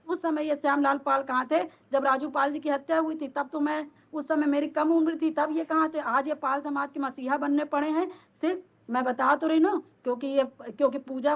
उस समय ये श्यामलाल पाल कहाँ थे? जब राजू पाल जी की हत्या हुई थी तब तो मैं उस समय मेरी कम उम्र थी, तब ये कहाँ थे? आज ये पाल समाज के मसीहा बनने पड़े हैं। सिर्फ मैं बता तो रही ना, क्योंकि पूजा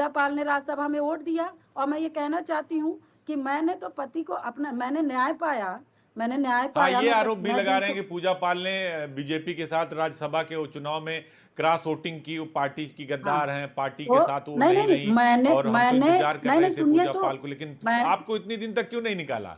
पाल ने राज्यसभा में वोट दिया। और मैं ये कहना चाहती हूँ कि मैंने न्याय पाया, हाँ, ये आरोप भी मैं लगा दिल रहे से हैं कि पूजा पाल ने बीजेपी के साथ राज्यसभा के चुनाव में क्रॉस वोटिंग की, वो पार्टी की हाँ गद्दार हैं, पार्टी के वो साथ वो नहीं नहीं नहीं रही, मैंने और हम तो मैंने इंतजार कर नहीं रहे नहीं थे सुनिए पूजा तो पाल को, लेकिन मैं आपको इतनी दिन तक क्यों नहीं निकाला?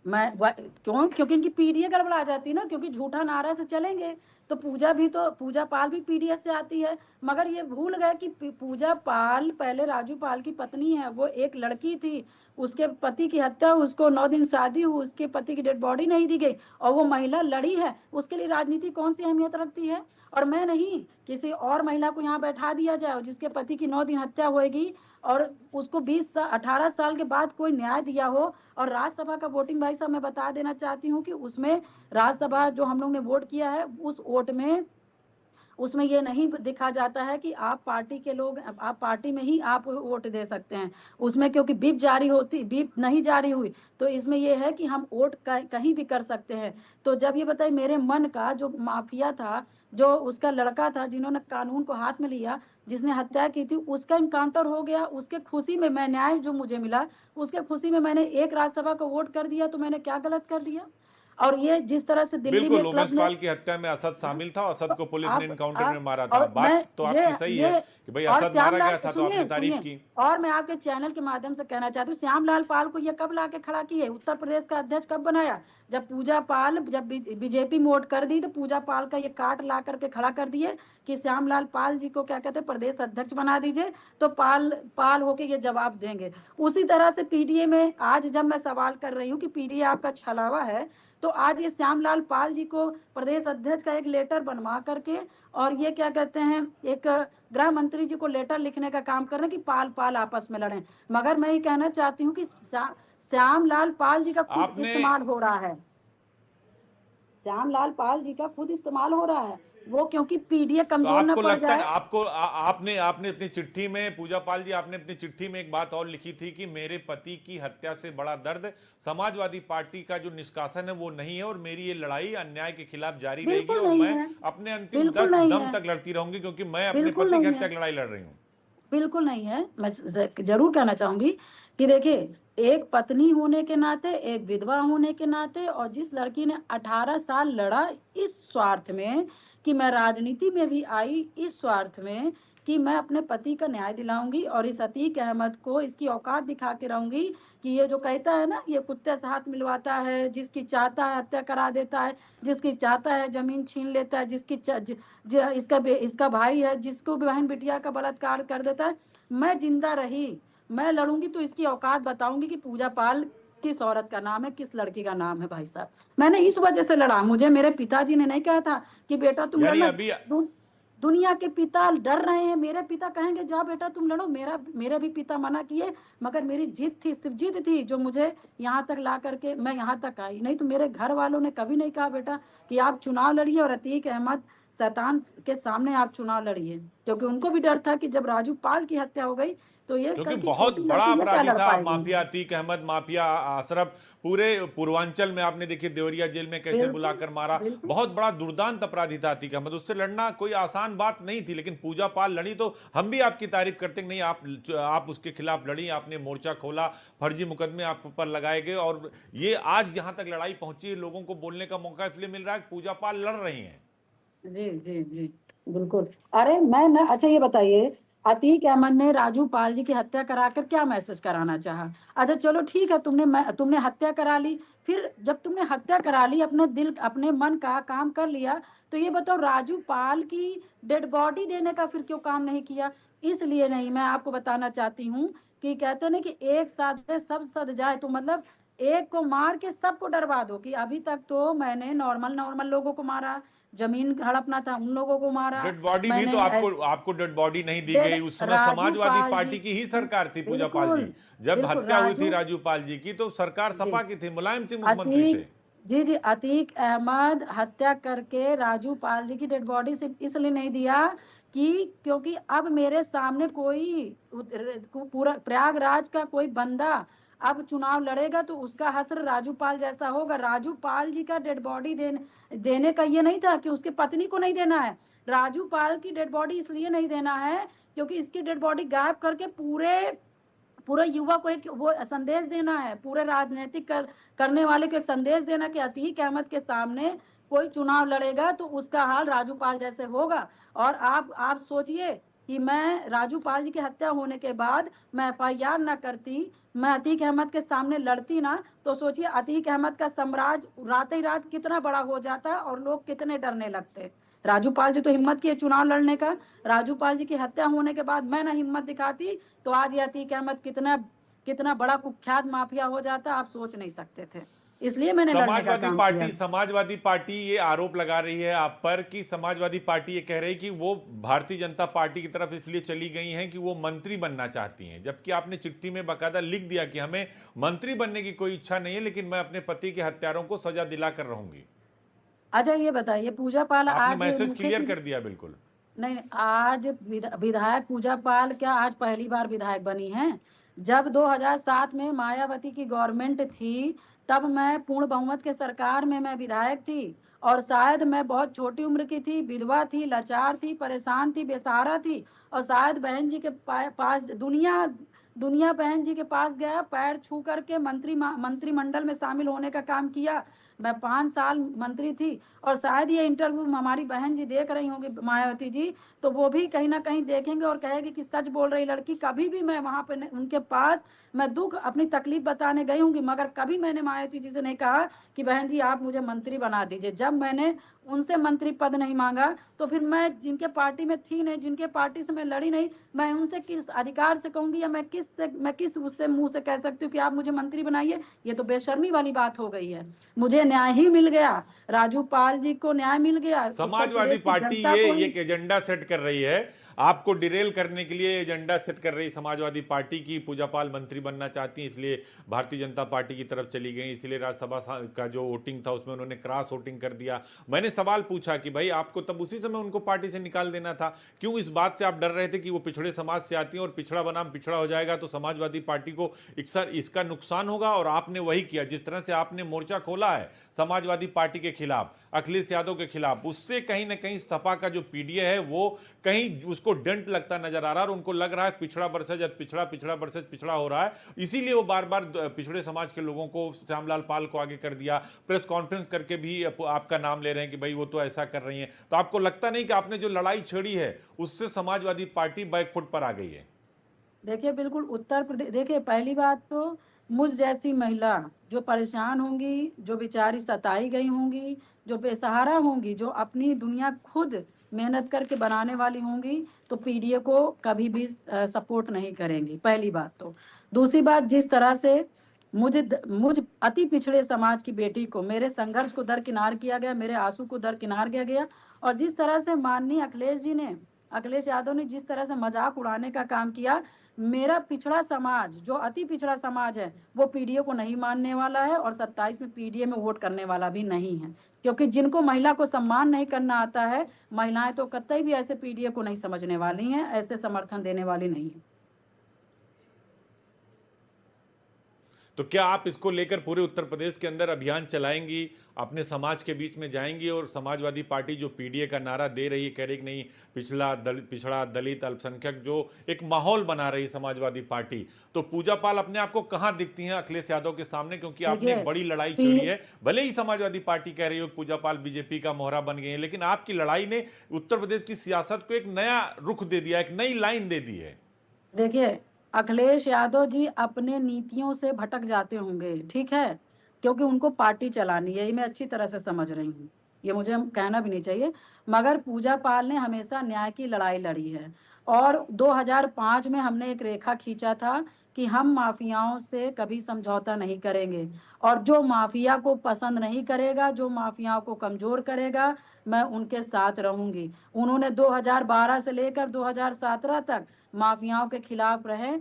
क्यों? क्योंकि इनकी पीडीए गड़बड़ा जाती है ना, क्योंकि झूठा नारा से चलेंगे तो पूजा पाल भी पीडीएस से आती है। मगर ये भूल गए कि पूजा पाल पहले राजू पाल की पत्नी है, वो एक लड़की थी, उसके पति की हत्या, उसको 9 दिन शादी हुई, उसके पति की डेड बॉडी नहीं दी गई, और वो महिला लड़ी है, उसके लिए राजनीति कौन सी अहमियत रखती है? और मैं नहीं, किसी और महिला को यहाँ बैठा दिया जाए, और जिसके पति की 9 दिन हत्या होगी, और उसको 18 साल के बाद कोई न्याय दिया हो। और राज्यसभा का वोटिंग भाई साहब मैं बता देना चाहती हूँ कि उसमें राज्यसभा जो हम लोग ने वोट किया है, उस वोट में उसमें ये नहीं दिखा जाता है कि आप पार्टी के लोग, आप पार्टी में ही आप वोट दे सकते हैं उसमें, क्योंकि बीप नहीं जारी हुई, तो इसमें ये है कि हम वोट कहीं भी कर सकते हैं। तो जब ये बताइए, मेरे मन का जो माफिया था, जो उसका लड़का था, जिन्होंने कानून को हाथ में लिया, जिसने हत्या की थी, उसका इनकाउंटर हो गया, उसके खुशी में मैं न्याय जो मुझे मिला, उसके खुशी में मैंने एक राज्यसभा को वोट कर दिया, तो मैंने क्या गलत कर दिया? और ये जिस तरह से दिल्ली बिल्कुल में क्लब उमेश ने, पाल की हत्या में असद हाँ, शामिल था, असद को पुलिस ने इनकाउंटर में आप मारा था। और मैं बात तो आपकी सही है कि भाई और असद मारा श्यामलाल, गया था, तो आपने सुनिए तारीफ सुनिए, की। और मैं आपके चैनल के माध्यम से कहना चाहती हूँ, श्यामलाल पाल को ये कब लाके खड़ा किए? उत्तर प्रदेश का अध्यक्ष कब बनाया? जब पूजा पाल, जब बीजेपी में वोट कर दी, तो पूजा पाल का ये कार्ड ला करके खड़ा कर दिए कि श्यामलाल पाल जी को क्या कहते हैं, प्रदेश अध्यक्ष बना दीजिए, तो पाल पाल होके ये जवाब देंगे। उसी तरह से पीडीए में आज जब मैं सवाल कर रही हूँ कि पीडीए आपका छलावा है, तो आज ये श्यामलाल पाल जी को प्रदेश अध्यक्ष का एक लेटर बनवा करके, और ये क्या कहते हैं, एक गृह मंत्री जी को लेटर लिखने का काम कर रहे हैं कि पाल पाल आपस में लड़ें। मगर मैं ये कहना चाहती हूँ कि श्यामलाल पाल जी का खुद आपने इस्तेमाल हो रहा है, श्यामलाल पाल जी का खुद इस्तेमाल हो रहा है, वो क्योंकि पीडीए तो कमजोर न आपको पड़ लगता है, जाए। आपने आपने अपनी चिट्ठी में, पूजा पाल जी, आपने अपनी चिट्ठी में एक बात और लिखी थी कि मेरे पति की हत्या से बड़ा दर्द समाजवादी पार्टी का जो निष्कासन है वो नहीं है, और मेरी ये लड़ाई अन्याय के खिलाफ जारी रहेगी, बिल्कुल और नहीं मैं है, अपने अंतिम बिल्कुल नहीं दम है, तक लड़ती रहूंगी, क्योंकि मैं अपने बिल्कुल पति की नहीं हत्या है, की लड़ाई लड़ रही हूं। बिल्कुल नहीं है। मैं जरूर कहना चाहूंगी कि देखिए, एक पत्नी होने के नाते, एक विधवा होने के नाते, और जिस लड़की ने 18 साल लड़ा इस स्वार्थ में कि मैं राजनीति में भी आई, इस स्वार्थ में कि मैं अपने पति का न्याय दिलाऊंगी, और इस अतीक अहमद को इसकी औकात दिखा के रहूंगी कि ये जो कहता है ना, ये कुत्ते से हाथ मिलवाता है, जिसकी चाहता है हत्या करा देता है, जिसकी चाहता है जमीन छीन लेता है, इसका भाई है, जिसको बहन बिटिया का बलात्कार कर देता है। मैं जिंदा रही, मैं लड़ूंगी, तो इसकी औकात बताऊंगी कि पूजा पाल किस औरत का नाम है, किस लड़की का नाम है। भाई साहब, मैंने इस वजह से लड़ा, मुझे मेरे पिताजी ने नहीं कहा था कि बेटा तुम यानी लड़ना। अभी दुनिया के पिता डर रहे हैं, मेरे पिता कहेंगे जा बेटा तुम लड़ो, मेरे भी पिता मना किए, मगर मेरी जिद थी, सिर्फ जिद थी, जो मुझे यहाँ तक ला करके मैं यहाँ तक आई। नहीं तो मेरे घर वालों ने कभी नहीं कहा बेटा कि आप चुनाव लड़िए और अतीक अहमद शैतान के सामने आप चुनाव लड़िए, क्योंकि उनको भी डर था कि जब राजू पाल की हत्या हो गई, तो ये क्योंकि कल की बहुत छोटी बड़ा लड़की ये क्या अपराधी लड़ था पाएगी? माफिया अतीक अहमद, माफिया अशरफ, पूरे पूर्वांचल में आपने देखिए देवरिया जेल में कैसे बिल्कुल, बुलाकर मारा। बिल्कुल, बहुत बड़ा दुर्दांत अपराधी था अतीक अहमद, उससे लड़ना कोई आसान बात नहीं थी, लेकिन पूजा पाल लड़ी, तो हम भी आपकी तारीफ करते हैं कि नहीं, आप उसके खिलाफ लड़ी, आपने मोर्चा खोला, फर्जी मुकदमे आप पर लगाए गए, और ये आज यहां तक लड़ाई पहुंची है, लोगों को बोलने का मौका इसलिए मिल रहा है कि पूजा पाल लड़ रही हैं। जी जी जी, बिल्कुल। अरे मैं ना, अच्छा ये बताइए, अतीक अहमद ने राजू पाल जी की हत्या कराकर क्या मैसेज कराना चाहा? अच्छा चलो ठीक है, तुमने हत्या करा ली, फिर जब तुमने हत्या करा ली, अपने दिल अपने मन का काम कर लिया, तो ये बताओ राजू पाल की डेड बॉडी देने का फिर क्यों काम नहीं किया? इसलिए नहीं, मैं आपको बताना चाहती हूँ कि कहते हैं ना कि एक साथ सब सद जाए, तो मतलब एक को मार के सबको डरवा दो, कि अभी तक तो मैंने नॉर्मल नॉर्मल लोगों को मारा, जमीन हड़पना था उन लोगों को मारा, डेड बॉडी भी मैंने तो आपको डेड बॉडी नहीं दी डेड गई। उस समय राजू समाजवादी पाल जी, पार्टी की ही सरकार थी पूजा पाल बिल्कुल, जी। जब बिल्कुल हत्या हुई थी राजू राजू पाल जी की, तो सरकार जी, सपा की थी, मुलायम सिंह मुख्यमंत्री थे। अतीक, जी जी, अतीक अहमद हत्या करके राजू पाल जी की डेड बॉडी सिर्फ इसलिए नहीं दिया कि क्योंकि अब मेरे सामने कोई पूरा प्रयागराज का कोई बंदा अब चुनाव लड़ेगा, तो उसका हश्र राजू पाल जैसा होगा। राजू पाल जी का डेड बॉडी देने का ये नहीं था कि उसकी पत्नी को नहीं देना है, राजू पाल की डेड बॉडी इसलिए नहीं देना है क्योंकि इसकी डेड बॉडी गायब करके पूरे पूरे युवा को एक वो संदेश देना है, पूरे राजनीतिक करने वाले को एक संदेश देना कि अतीक अहमद के सामने कोई चुनाव लड़ेगा तो उसका हाल राजू पाल जैसे होगा। और आप सोचिए कि मैं राजू पाल जी की हत्या होने के बाद मैं एफआईआर ना करती, मैं अतीक अहमद के सामने लड़ती ना, तो सोचिए अतीक अहमद का साम्राज्य रात ही रात कितना बड़ा हो जाता और लोग कितने डरने लगते। राजू पाल जी तो हिम्मत किए चुनाव लड़ने का, राजू पाल जी की हत्या होने के बाद मैं ना हिम्मत दिखाती तो आज ये अतीक अहमद कितना कितना बड़ा कुख्यात माफिया हो जाता, आप सोच नहीं सकते थे। इसलिए मैंने लड़ने का काम किया। समाजवादी पार्टी ये आरोप लगा रही है आप पर कि समाजवादी पार्टी ये कह रही है कि वो भारतीय जनता पार्टी की तरफ इसलिए चली गई हैं कि वो मंत्री बनना चाहती हैं, जबकि आपने चिट्ठी में बाकायदा लिख दिया कि हमें मंत्री बनने की कोई इच्छा नहीं है, लेकिन मैं अपने पति के हत्यारों को सजा दिलाकर रहूंगी। अच्छा ये बताइए, पूजा पाल आपने आज मैसेज मुख्य क्लियर कर दिया बिल्कुल। नहीं, आज विधायक पूजा पाल क्या आज पहली बार विधायक बनी हैं? जब 2007 में मायावती की गवर्नमेंट थी, तब मैं पूर्ण बहुमत के सरकार में मैं विधायक थी, और शायद मैं बहुत छोटी उम्र की थी, विधवा थी, लाचार थी, परेशान थी, बेसहारा थी, और शायद बहन जी के पास दुनिया दुनिया बहन जी के पास गया, पैर छू करके मंत्रिमंडल में शामिल होने का काम किया। मैं 5 साल मंत्री थी, और शायद ये इंटरव्यू हमारी बहन जी देख रही होंगी, मायावती जी, तो वो भी कहीं ना कहीं देखेंगे और कहेगी कि सच बोल रही लड़की। कभी भी मैं वहां पे उनके पास मैं दुख अपनी तकलीफ बताने गई हूँ, मगर कभी मैंने मायावती जी से नहीं कहा कि बहन जी आप मुझे मंत्री बना दीजिए। जब मैंने उनसे मंत्री पद नहीं मांगा, तो फिर मैं जिनके पार्टी में थी नहीं, जिनके पार्टी से मैं लड़ी नहीं, मैं उनसे किस अधिकार से कहूंगी, या मैं किस उससे मुंह से कह सकती हूँ कि आप मुझे मंत्री बनाइए? ये तो बेशर्मी वाली बात हो गई है। मुझे न्याय ही मिल गया, राजू पाल जी को न्याय मिल गया, उत्तर समाजवादी प्रदेश की पार्टी जनता ये को ही। एक एजेंडा सेट कर रही है, आपको डिरेल करने के लिए एजेंडा सेट कर रही समाजवादी पार्टी की। पूजा पाल मंत्री बनना चाहती हैं, इसलिए भारतीय जनता पार्टी की तरफ चली गई, इसलिए राज्यसभा का जो वोटिंग था उसमें उन्होंने क्रॉस वोटिंग कर दिया। मैंने सवाल पूछा कि भाई आपको तब उसी समय उनको पार्टी से निकाल देना था, क्यों इस बात से आप डर रहे थे कि वो पिछड़े समाज से आती हैं और पिछड़ा बनाम पिछड़ा हो जाएगा तो समाजवादी पार्टी को इसका नुकसान होगा? और आपने वही किया। जिस तरह से आपने मोर्चा खोला है समाजवादी पार्टी के खिलाफ, अखिलेश यादव के खिलाफ, उससे कहीं ना कहीं सपा का जो पीडीए है वो कहीं उसको डंट लगता नजर आ रहा है, और उनको लग रहा है पिछड़ा वर्सेज पिछड़ा, पिछड़ा वर्सेज पिछड़ा हो रहा है। इसीलिए वो बार बार पिछड़े समाज के लोगों को, श्यामलाल पाल को आगे कर दिया, प्रेस कॉन्फ्रेंस करके भी आपका नाम ले रहे हैं कि भाई वो तो ऐसा कर रही है। तो आपको लगता नहीं कि आपने जो लड़ाई छेड़ी है उससे समाजवादी पार्टी बैकफुट पर आ गई है? देखिए बिल्कुल उत्तर प्रदेश, देखिए पहली बात तो मुझ जैसी महिला जो परेशान होंगी, जो बेचारी सताई गई होंगी, जो बेसहारा होंगी, जो अपनी दुनिया खुद मेहनत करके बनाने वाली होंगी, तो पीडीए को कभी भी सपोर्ट नहीं करेंगी, पहली बात तो। दूसरी बात, जिस तरह से मुझ अति पिछड़े समाज की बेटी को, मेरे संघर्ष को दरकिनार किया गया, मेरे आंसू को दरकिनार किया गया, और जिस तरह से माननीय अखिलेश यादव ने जिस तरह से मजाक उड़ाने का काम किया, मेरा पिछड़ा समाज जो अति पिछड़ा समाज है वो पीडीए को नहीं मानने वाला है, और 27 में पीडीए में वोट करने वाला भी नहीं है। क्योंकि जिनको महिला को सम्मान नहीं करना आता है, महिलाएं तो कतई भी ऐसे पीडीए को नहीं समझने वाली हैं, ऐसे समर्थन देने वाली नहीं है। तो क्या आप इसको लेकर पूरे उत्तर प्रदेश के अंदर अभियान चलाएंगी, अपने समाज के बीच में जाएंगी, और समाजवादी पार्टी जो पीडीए का नारा दे रही है, कह रही कि नहीं पिछड़ा दलित अल्पसंख्यक, जो एक माहौल बना रही समाजवादी पार्टी, तो पूजा पाल अपने आप को कहां दिखती हैं अखिलेश यादव के सामने? क्योंकि आपने देखिए एक बड़ी लड़ाई पी छेड़ी है। भले ही समाजवादी पार्टी कह रही हो पूजा पाल बीजेपी का मोहरा बन गई है, लेकिन आपकी लड़ाई ने उत्तर प्रदेश की सियासत को एक नया रुख दे दिया, एक नई लाइन दे दी है। देखिए अखिलेश यादव जी अपने नीतियों से भटक जाते होंगे, ठीक है, क्योंकि उनको पार्टी चलानी है, ये मैं अच्छी तरह से समझ रही हूँ, ये मुझे कहना भी नहीं चाहिए। मगर पूजा पाल ने हमेशा न्याय की लड़ाई लड़ी है, और 2005 में हमने एक रेखा खींचा था कि हम माफियाओं से कभी समझौता नहीं करेंगे, और जो माफिया को पसंद नहीं करेगा, जो माफियाओं को कमजोर करेगा, मैं उनके साथ रहूंगी। उन्होंने 2012 से लेकर 2017 तक माफियाओं के खिलाफ रहे,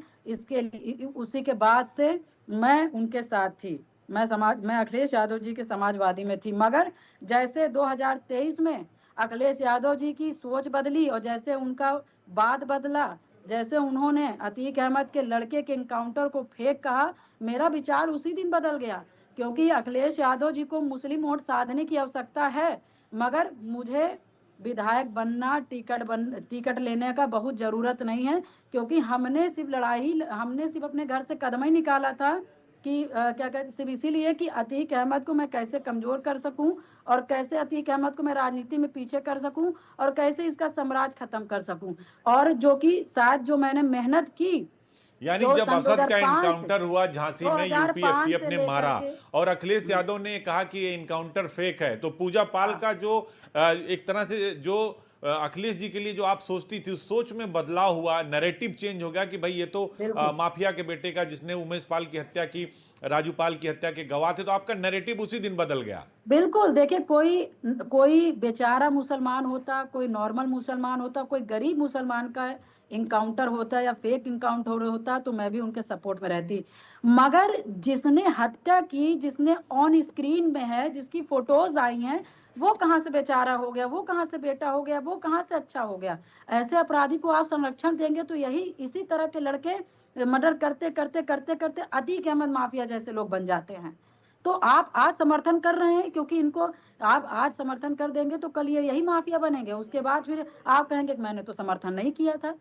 उसी के बाद से मैं उनके साथ थी। मैं अखिलेश यादव जी के समाजवादी में थी, मगर जैसे 2023 में अखिलेश यादव जी की सोच बदली, और जैसे उनका बात बदला, जैसे उन्होंने अतीक अहमद के लड़के के इनकाउंटर को फेक कहा, मेरा विचार उसी दिन बदल गया। क्योंकि अखिलेश यादव जी को मुस्लिम वोट साधने की आवश्यकता है, मगर मुझे विधायक बनना, टिकट लेने का बहुत जरूरत नहीं है। क्योंकि हमने सिर्फ अपने घर से कदम ही निकाला था, कि क्या कहते सिर्फ इसीलिए कि अतीक अहमद को मैं कैसे कमजोर कर सकूं और कैसे अतीक अहमद को मैं राजनीति में पीछे कर सकूं और कैसे इसका साम्राज्य खत्म कर सकूं। और जो कि शायद जो मैंने मेहनत की, यानी जो जब सन असद का 2005 से इनकाउंटर हुआ झांसी में 2005 यूपीएफटीएफ से ने लेकर मारा के और अखिलेश यादव ने कहा कि ये इनकाउंटर फेक है, तो पूजा पाल हाँ का जो एक तरह से जो अखिलेश जी के लिए जो आप सोचती थी उस सोच में बदलाव हुआ, नैरेटिव चेंज हो गया कि भाई ये तो बिल्कुल माफिया के बेटे का जिसने उमेश पाल की हत्या की, राजू पाल की हत्या के गवाह थे, तो आपका नैरेटिव उसी दिन बदल गया। बिल्कुल। देखिए, कोई कोई बेचारा मुसलमान होता, कोई नॉर्मल मुसलमान होता, कोई गरीब मुसलमान का इनकाउंटर होता या फेक इनकाउंटर होता तो मैं भी उनके सपोर्ट में रहती। मगर जिसने हत्या की, जिसने ऑन स्क्रीन में है, जिसकी फोटोज आई हैं, वो कहाँ से बेचारा हो गया, वो कहाँ से बेटा हो गया, वो कहाँ से अच्छा हो गया। ऐसे अपराधी को आप संरक्षण देंगे तो यही इसी तरह के लड़के मर्डर करते करते करते करते अतीक अहमद माफिया जैसे लोग बन जाते हैं। तो आप आज समर्थन कर रहे हैं क्योंकि इनको आप आज समर्थन कर देंगे तो कल ये यही माफिया बनेंगे। उसके बाद फिर आप कहेंगे कि मैंने तो समर्थन नहीं किया था,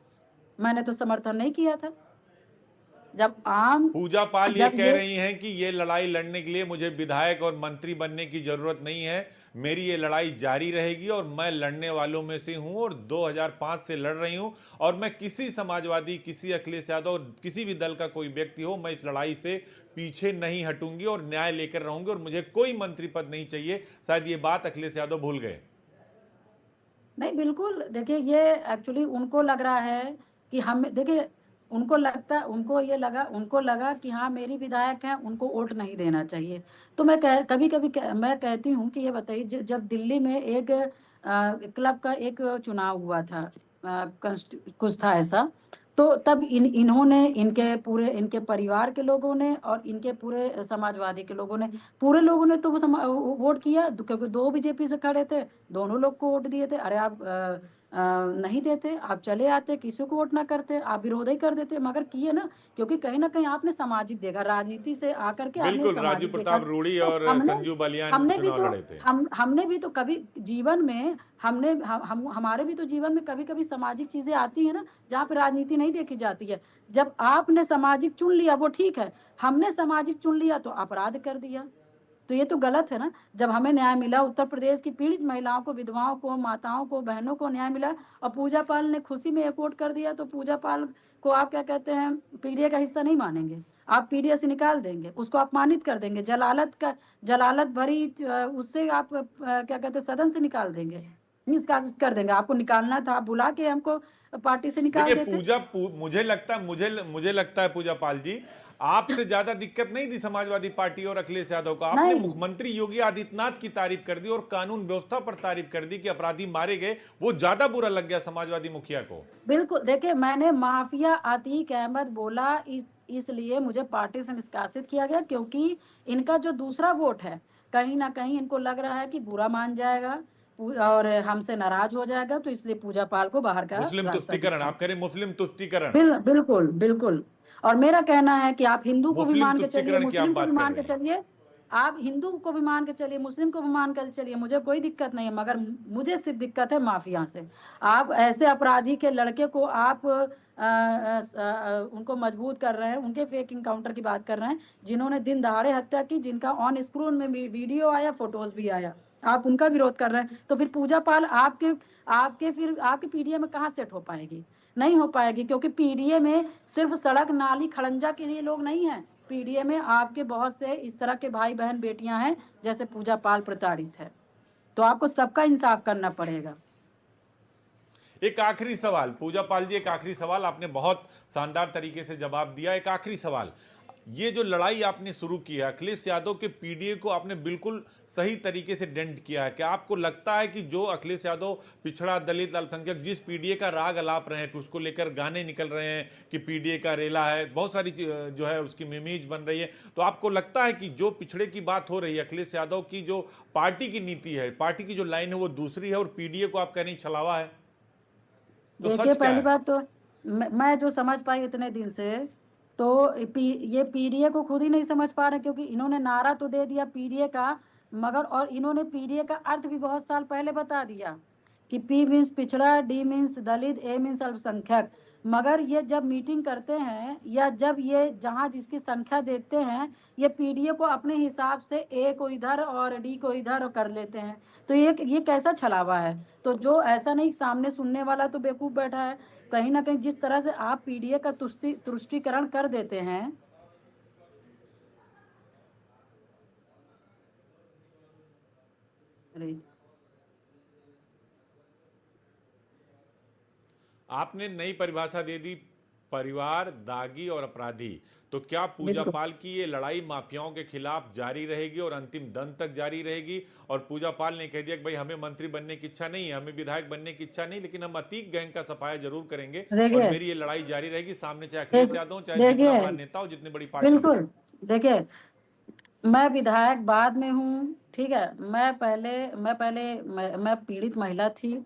मैंने तो समर्थन नहीं किया था। जब आम पूजा पाल ये जब कह ये रही हैं कि ये लड़ाई लड़ने के लिए मुझे विधायक और मंत्री बनने की जरूरत नहीं है, मेरी ये लड़ाई जारी रहेगी और मैं लड़ने वालों में से हूं और 2005 से लड़ रही हूं और मैं किसी समाजवादी, किसी अखिलेश यादव और किसी भी दल का कोई व्यक्ति हो, मैं इस लड़ाई से पीछे नहीं हटूंगी और न्याय लेकर रहूंगी और मुझे कोई मंत्री पद नहीं चाहिए। शायद ये बात अखिलेश यादव भूल गए। नहीं, बिल्कुल। देखिए, ये एक्चुअली उनको लग रहा है कि हम देखिए, उनको लगा कि हाँ मेरी विधायक हैं, उनको वोट नहीं देना चाहिए। तो कभी कभी मैं कहती हूँ कि ये बताइए, जब दिल्ली में एक क्लब का एक चुनाव हुआ था, कुछ था ऐसा, तो तब इन्होंने, इनके परिवार के लोगों ने और इनके पूरे समाजवादी के लोगों ने, पूरे लोगों ने तो वोट किया, क्योंकि दो बीजेपी से खड़े थे, दोनों लोग को वोट दिए थे। अरे आप नहीं देते, आप चले आते, किसी को वोट ना करते, आप विरोध ही कर देते, मगर किए ना। क्योंकि कहीं ना कहीं आपने सामाजिक देखा, राजनीति से आकर के आपने बिल्कुल, राजू सामाजिक देखा। प्रताप रूड़ी तो और संजू बालियान हमने भी चुनाव तो लड़े थे। हमने भी तो कभी जीवन में, हमारे भी तो जीवन में कभी कभी सामाजिक चीजें आती है ना, जहाँ पे राजनीति नहीं देखी जाती है। जब आपने सामाजिक चुन लिया वो ठीक है, हमने सामाजिक चुन लिया तो अपराध कर दिया, तो ये तो गलत है ना। जब हमें न्याय मिला, उत्तर प्रदेश की पीड़ित महिलाओं को, विधवाओं को, माताओं को, बहनों को न्याय मिला और पूजा पाल ने खुशी में एक वोट कर दिया, तो पूजा पाल को आप क्या कहते हैं, पीडीए का हिस्सा नहीं मानेंगे। आप पीडीए से निकाल देंगे, उसको अपमानित कर देंगे, जलालत भरी उससे आप क्या कहते हैं, सदन से निकाल देंगे, निष्कासित कर देंगे। आपको निकालना था, आप बुला के हमको पार्टी से निकाल देखिए देते। मुझे लगता है पूजा पाल जी, आपसे ज्यादा दिक्कत नहीं थी समाजवादी पार्टी और अखिलेश यादव को। आपने नहीं, मुख्यमंत्री योगी आदित्यनाथ की तारीफ कर दी और कानून व्यवस्था पर तारीफ कर दी कि अपराधी मारे गए, वो ज्यादा बुरा लग गया समाजवादी मुखिया को। बिल्कुल। देखिए, मैंने माफिया अतीक अहमद बोला इसलिए मुझे पार्टी से निष्कासित किया गया, क्योंकि इनका जो दूसरा वोट है, कहीं ना कहीं इनको लग रहा है कि बुरा मान जाएगा और हमसे नाराज हो जाएगा, तो इसलिए पूजा पाल को बाहर का मुस्लिम रास्ता तुष्टीकरण, दिखाया। आप कह रहे मुस्लिम तुष्टीकरण। बिल्कुल बिल्कुल। और मेरा कहना है कि आप हिंदू को भी मुस्लिम मान के चलिए, तुष्टीकरण की आप मुस्लिम को भी बात कर मान के रही हैं। चलिए, आप हिंदू को भी मान के चलिए, मुस्लिम को भी मान कर चलिए, मुझे कोई दिक्कत नहीं है। मगर मुझे सिर्फ दिक्कत है माफिया से। आप ऐसे अपराधी के लड़के को आप उनको मजबूत कर रहे हैं, उनके फेक इनकाउंटर की बात कर रहे हैं, जिन्होंने दिन दहाड़े हत्या की, जिनका ऑन स्क्रीन में वीडियो आया, फोटोज भी आया, आप उनका विरोध कर रहे हैं। तो फिर पूजा पाल आपके पीडीए में कहाँ सेट हो पाएगी? नहीं हो पाएगी, क्योंकि पीडीए में सिर्फ सड़क नाली खड़ंजा के लिए लोग नहीं हैं। पीडीए में आपके बहुत से इस तरह के भाई बहन बेटियां हैं, जैसे पूजा पाल प्रताड़ित है। तो आपको सबका इंसाफ करना पड़ेगा। एक आखिरी सवाल पूजा पाल जी, एक आखिरी सवाल, आपने बहुत शानदार तरीके से जवाब दिया। एक आखिरी सवाल, ये जो लड़ाई आपने शुरू की है अखिलेश यादव के पीडीए को, आपने बिल्कुल सही तरीके से डेंट किया है। क्या आपको लगता है कि जो अखिलेश यादव पिछड़ा, दलित, अल्पसंख्यक जिस पीडीए का राग अलाप रहे हैं, उसको लेकर गाने निकल रहे हैं कि पीडीए का रेला है, बहुत सारी जो है उसकी मिमीज बन रही है, तो आपको लगता है कि जो पिछड़े की बात हो रही है, अखिलेश यादव की जो पार्टी की नीति है, पार्टी की जो लाइन है वो दूसरी है और पीडीए को आप कह रही छलावा है, तो देखिए, सच क्या पहली है? बात तो मैं जो समझ पाई इतने दिन से, तो ये पीडीए को खुद ही नहीं समझ पा रहे, क्योंकि इन्होंने नारा तो दे दिया पीडीए का, मगर और इन्होंने पीडीए का अर्थ भी बहुत साल पहले बता दिया कि पी मीन्स पिछड़ा, डी मीन्स दलित, ए मीन्स अल्पसंख्यक। मगर ये जब मीटिंग करते हैं या जब ये जहाँ जिसकी संख्या देखते हैं, ये पीडीए को अपने हिसाब से ए को इधर और डी को इधर कर लेते हैं। तो ये कैसा छलावा है? तो जो ऐसा नहीं, सामने सुनने वाला तो बेवकूफ बैठा है। कहीं ना कहीं जिस तरह से आप पीडीए का तुष्टीकरण कर देते हैं। अरे आपने नई परिभाषा दे दी, परिवार, दागी और अपराधी। तो क्या पूजा बिल्कुल पाल की ये लड़ाई माफियाओं के खिलाफ जारी रहेगी और अंतिम दम तक जारी रहेगी? और पूजा पाल ने कह दिया कि भाई हमें मंत्री बनने की इच्छा नहीं है, हमें विधायक बनने की इच्छा नहीं, लेकिन हम अतीक गैंग का सफाया जरूर करेंगे और देखिए, मेरी ये लड़ाई जारी रहेगी, सामने चाहे अखिलेश देख यादव हो, चाहे जितना देखिए बड़ा नेता हो, जितनी बड़ी पार्टी हो। बिल्कुल देखिए, मैं विधायक बाद में हूँ, ठीक है। मैं पीड़ित महिला थी,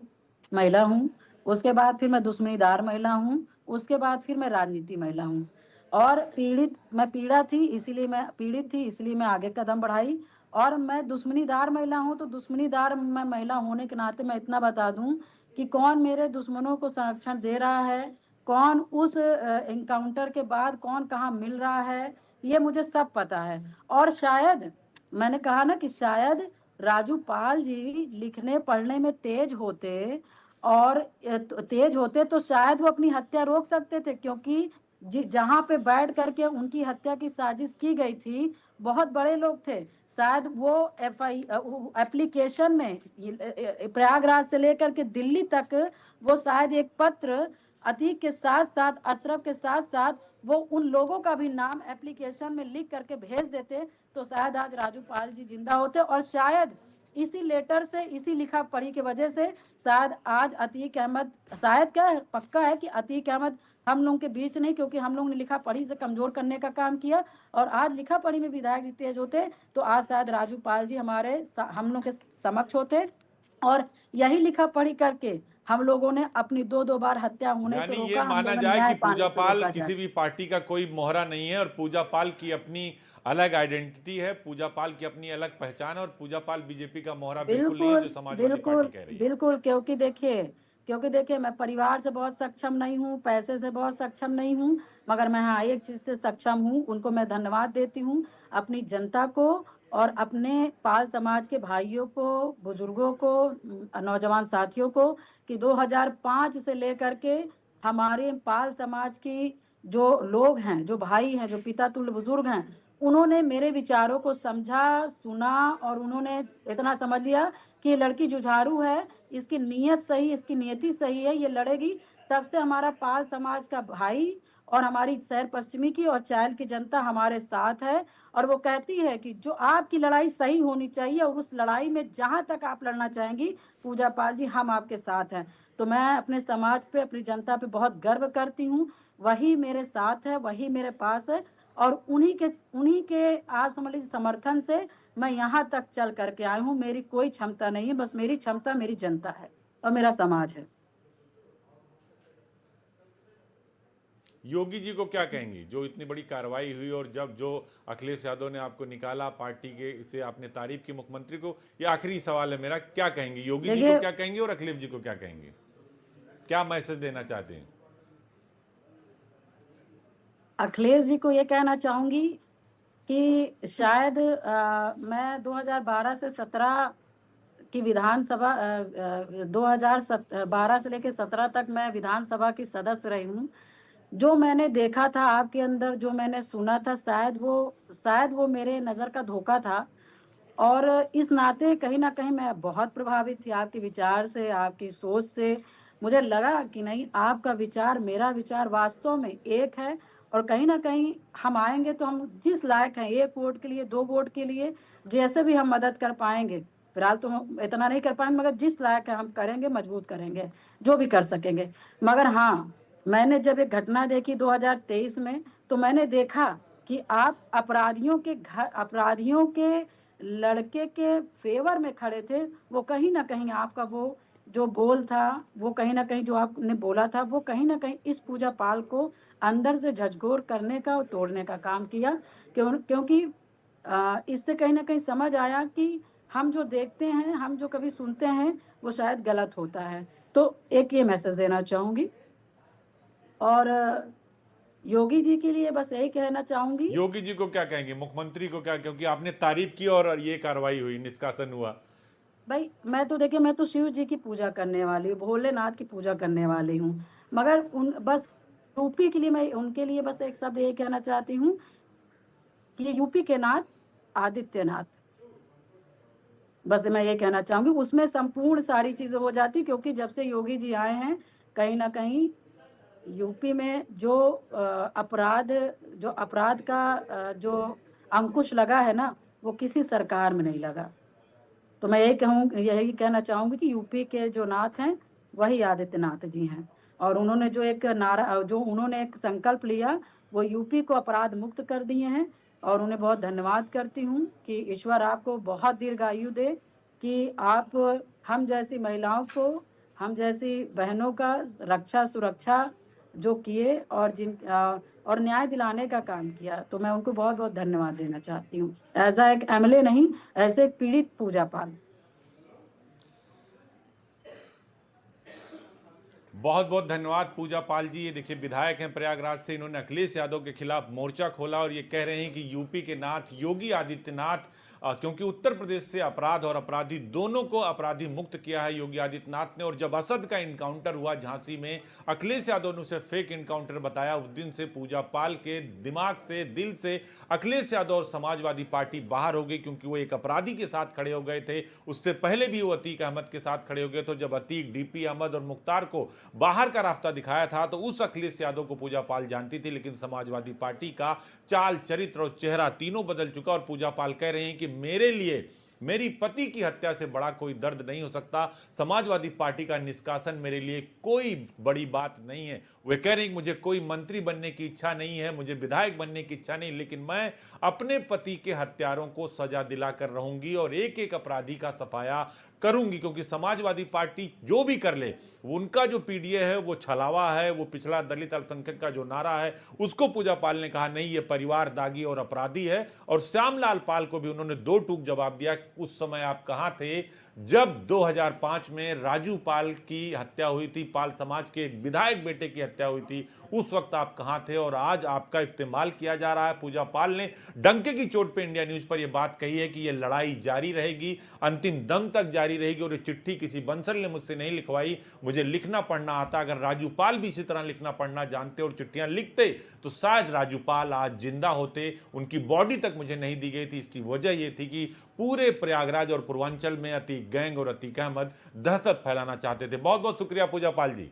महिला हूँ। उसके बाद फिर मैं दुश्मनीदार महिला हूँ। उसके बाद फिर मैं राजनीति महिला हूँ। और मैं पीड़ित थी इसीलिए मैं आगे कदम बढ़ाई। और मैं दुश्मनीदार महिला हूँ, तो दुश्मनीदार मैं महिला होने के नाते मैं इतना बता दूं कि कौन मेरे दुश्मनों को संरक्षण दे रहा है, कौन उस एनकाउंटर के बाद कौन कहाँ मिल रहा है, ये मुझे सब पता है। और शायद मैंने कहा ना कि शायद राजू पाल जी लिखने पढ़ने में तेज होते, और तेज होते तो शायद वो अपनी हत्या रोक सकते थे, क्योंकि जहां पे बैठ करके उनकी हत्या की साजिश की गई थी, बहुत बड़े लोग थे। शायद वो एप्लीकेशन में प्रयागराज से लेकर के दिल्ली तक वो शायद एक पत्र अतीक के साथ साथ, अशरफ के साथ साथ वो उन लोगों का भी नाम एप्लीकेशन में लिख करके भेज देते, तो शायद आज राजू पाल जी जिंदा होते। और शायद इसी लेटर से, इसी लिखा पढ़ी की वजह से शायद आज अतीक अहमद, शायद क्या है, पक्का है कि अतीक अहमद हम लोगों के बीच नहीं, क्योंकि हम लोगों ने लिखा पढ़ी से कमजोर करने का काम किया। और आज लिखा पढ़ी में विधायक जी तेज होते, तो आज शायद राजू पाल जी हम लोग के समक्ष होते। और यही लिखा पढ़ी करके हम लोगों ने अपनी दो दो बार हत्या होने से यानी ये रोका, हम माना लोगों ने जाए कि न्याय पूजा पाने से पाल रोका जाए। किसी भी पार्टी का कोई मोहरा नहीं है और पूजा पाल की अपनी अलग आइडेंटिटी है, पूजा पाल की अपनी अलग पहचान है और पूजा पाल बीजेपी का मोहरा बिल्कुल नहीं है जो बिल्कुल समाजवादी पार्टी बिल्कुल कह रही है। बिल्कुल, क्योंकि देखिए मैं परिवार से बहुत सक्षम नहीं हूँ, पैसे से बहुत सक्षम नहीं हूँ, मगर मैं हाँ एक चीज से सक्षम हूँ, उनको मैं धन्यवाद देती हूँ, अपनी जनता को और अपने पाल समाज के भाइयों को, बुजुर्गों को, नौजवान साथियों को, कि 2005 से लेकर के हमारे पाल समाज की जो लोग हैं, जो भाई हैं, जो पिता तुल्य बुजुर्ग हैं, उन्होंने मेरे विचारों को समझा, सुना, और उन्होंने इतना समझ लिया कि ये लड़की जुझारू है, इसकी नीयत सही, इसकी नियति सही है, ये लड़ेगी। तब से हमारा पाल समाज का भाई और हमारी शहर पश्चिमी की और चायल की जनता हमारे साथ है। और वो कहती है कि जो आपकी लड़ाई सही होनी चाहिए, और उस लड़ाई में जहां तक आप लड़ना चाहेंगी पूजा पाल जी, हम आपके साथ हैं। तो मैं अपने समाज पे, अपनी जनता पे बहुत गर्व करती हूँ। वही मेरे साथ है, वही मेरे पास है, और उन्हीं के आप समझ लीजिए समर्थन से मैं यहाँ तक चल करके आई हूँ। मेरी कोई क्षमता नहीं है, बस मेरी क्षमता मेरी जनता है और मेरा समाज है। योगी जी को क्या कहेंगी, जो इतनी बड़ी कार्रवाई हुई और जब जो अखिलेश यादव ने आपको निकाला पार्टी के, इसे आपने तारीफ की मुख्यमंत्री को? ये आखिरी सवाल है मेरा, क्या कहेंगी योगी जी को, देखिए, क्या कहेंगे और अखिलेश जी को क्या कहेंगे? क्या मैसेज देना चाहते हैं? अखिलेश जी को ये कहना चाहूंगी कि शायद मैं 2012 से 17 की विधानसभा, 2012 से लेकर 17 तक मैं विधानसभा की सदस्य रही हूँ। जो मैंने देखा था आपके अंदर, जो मैंने सुना था, शायद वो मेरे नज़र का धोखा था। और इस नाते कहीं ना कहीं मैं बहुत प्रभावित थी आपके विचार से, आपकी सोच से। मुझे लगा कि नहीं, आपका विचार मेरा विचार वास्तव में एक है, और कहीं ना कहीं हम आएंगे तो हम जिस लायक हैं, एक वोट के लिए, दो वोट के लिए, जैसे भी हम मदद कर पाएंगे, फिलहाल तो हम इतना नहीं कर पाएंगे, मगर जिस लायक है हम करेंगे, मजबूत करेंगे, जो भी कर सकेंगे। मगर हाँ, मैंने जब एक घटना देखी 2023 में, तो मैंने देखा कि आप अपराधियों के लड़के के फेवर में खड़े थे। वो कहीं ना कहीं आपका वो जो बोल था, वो कहीं ना कहीं जो आपने बोला था, वो कहीं ना कहीं इस पूजा पाल को अंदर से झकझोर करने का और तोड़ने का काम किया। क्योंकि इससे कहीं ना कहीं समझ आया कि हम जो देखते हैं, हम जो कभी सुनते हैं, वो शायद गलत होता है। तो एक ये मैसेज देना चाहूंगी। और योगी जी के लिए बस यही कहना चाहूंगी। योगी जी को क्या कहेंगे, मुख्यमंत्री को क्या, क्योंकि आपने तारीफ की और ये कार्रवाई हुई, निष्कासन हुआ। भाई मैं तो देखिए, मैं तो शिव जी की पूजा करने वाली हूँ, भोलेनाथ की पूजा करने वाली हूँ, मगर उन बस यूपी के लिए मैं उनके लिए बस एक शब्द यही कहना चाहती हूँ कि ये यूपी के नाथ आदित्यनाथ, बस मैं ये कहना चाहूंगी। उसमें संपूर्ण सारी चीजें हो जाती, क्योंकि जब से योगी जी आए हैं कहीं ना कहीं यूपी में जो अपराध का जो अंकुश लगा है ना, वो किसी सरकार में नहीं लगा। तो मैं यही कहना चाहूंगी कि यूपी के जो नाथ हैं वही आदित्यनाथ जी हैं। और उन्होंने जो उन्होंने एक संकल्प लिया, वो यूपी को अपराध मुक्त कर दिए हैं। और उन्हें बहुत धन्यवाद करती हूँ कि ईश्वर आपको बहुत दीर्घायु दे, कि आप हम जैसी महिलाओं को, हम जैसी बहनों का रक्षा सुरक्षा जो किए और और न्याय दिलाने का काम किया, तो मैं उनको बहुत बहुत धन्यवाद देना चाहती हूँ, एज एक एमएलए नहीं, ऐसे एक पीड़ित पूजा पाल। बहुत बहुत धन्यवाद पूजा पाल जी। ये देखिए विधायक हैं प्रयागराज से, इन्होंने अखिलेश यादव के खिलाफ मोर्चा खोला और ये कह रहे हैं कि यूपी के नाथ योगी आदित्यनाथ, क्योंकि उत्तर प्रदेश से अपराध और अपराधी दोनों को अपराधी मुक्त किया है योगी आदित्यनाथ ने। और जब असद का इनकाउंटर हुआ झांसी में, अखिलेश यादव ने उसे फेक इनकाउंटर बताया, उस दिन से पूजा पाल के दिमाग से, दिल से अखिलेश यादव और समाजवादी पार्टी बाहर हो गई, क्योंकि वो एक अपराधी के साथ खड़े हो गए थे। उससे पहले भी वो अतीक अहमद के साथ खड़े हो गए। तो जब अतीक, डीपी अहमद और मुख्तार को बाहर का रास्ता दिखाया था, तो उस अखिलेश यादव को पूजा पाल जानती थी। लेकिन समाजवादी पार्टी का चाल, चरित्र और चेहरा तीनों बदल चुका। और पूजा पाल कह रहे हैं कि मेरे लिए मेरी पति की हत्या से बड़ा कोई दर्द नहीं हो सकता, समाजवादी पार्टी का निष्कासन मेरे लिए कोई बड़ी बात नहीं है। वे कह रहे हैं कि मुझे कोई मंत्री बनने की इच्छा नहीं है, मुझे विधायक बनने की इच्छा नहीं, लेकिन मैं अपने पति के हत्यारों को सजा दिलाकर रहूंगी और एक एक अपराधी का सफाया करूंगी। क्योंकि समाजवादी पार्टी जो भी कर ले, उनका जो पीडीए है वो छलावा है, वो पिछड़ा दलित अल्पसंख्यक का जो नारा है उसको पूजा पाल ने कहा नहीं, ये परिवार दागी और अपराधी है। और श्यामलाल पाल को भी उन्होंने दो टूक जवाब दिया, उस समय आप कहां थे जब 2005 में राजू पाल की हत्या हुई थी, पाल समाज के एक विधायक बेटे की हत्या हुई थी, उस वक्त आप कहां थे। और आज आपका इस्तेमाल किया जा रहा है। पूजा पाल ने डंके की चोट पे इंडिया न्यूज पर यह बात कही है कि यह लड़ाई जारी रहेगी, अंतिम दम तक जारी रहेगी। और ये चिट्ठी किसी बंसल ने मुझसे नहीं लिखवाई, मुझे लिखना पढ़ना आता। अगर राजू पाल भी इसी तरह लिखना पढ़ना जानते और चिट्ठियां लिखते तो शायद राजू पाल आज जिंदा होते। उनकी बॉडी तक मुझे नहीं दी गई थी। इसकी वजह यह थी कि पूरे प्रयागराज और पूर्वांचल में अतीक गैंग और अतीक अहमद दहशत फैलाना चाहते थे। बहुत बहुत शुक्रिया पूजा पाल जी।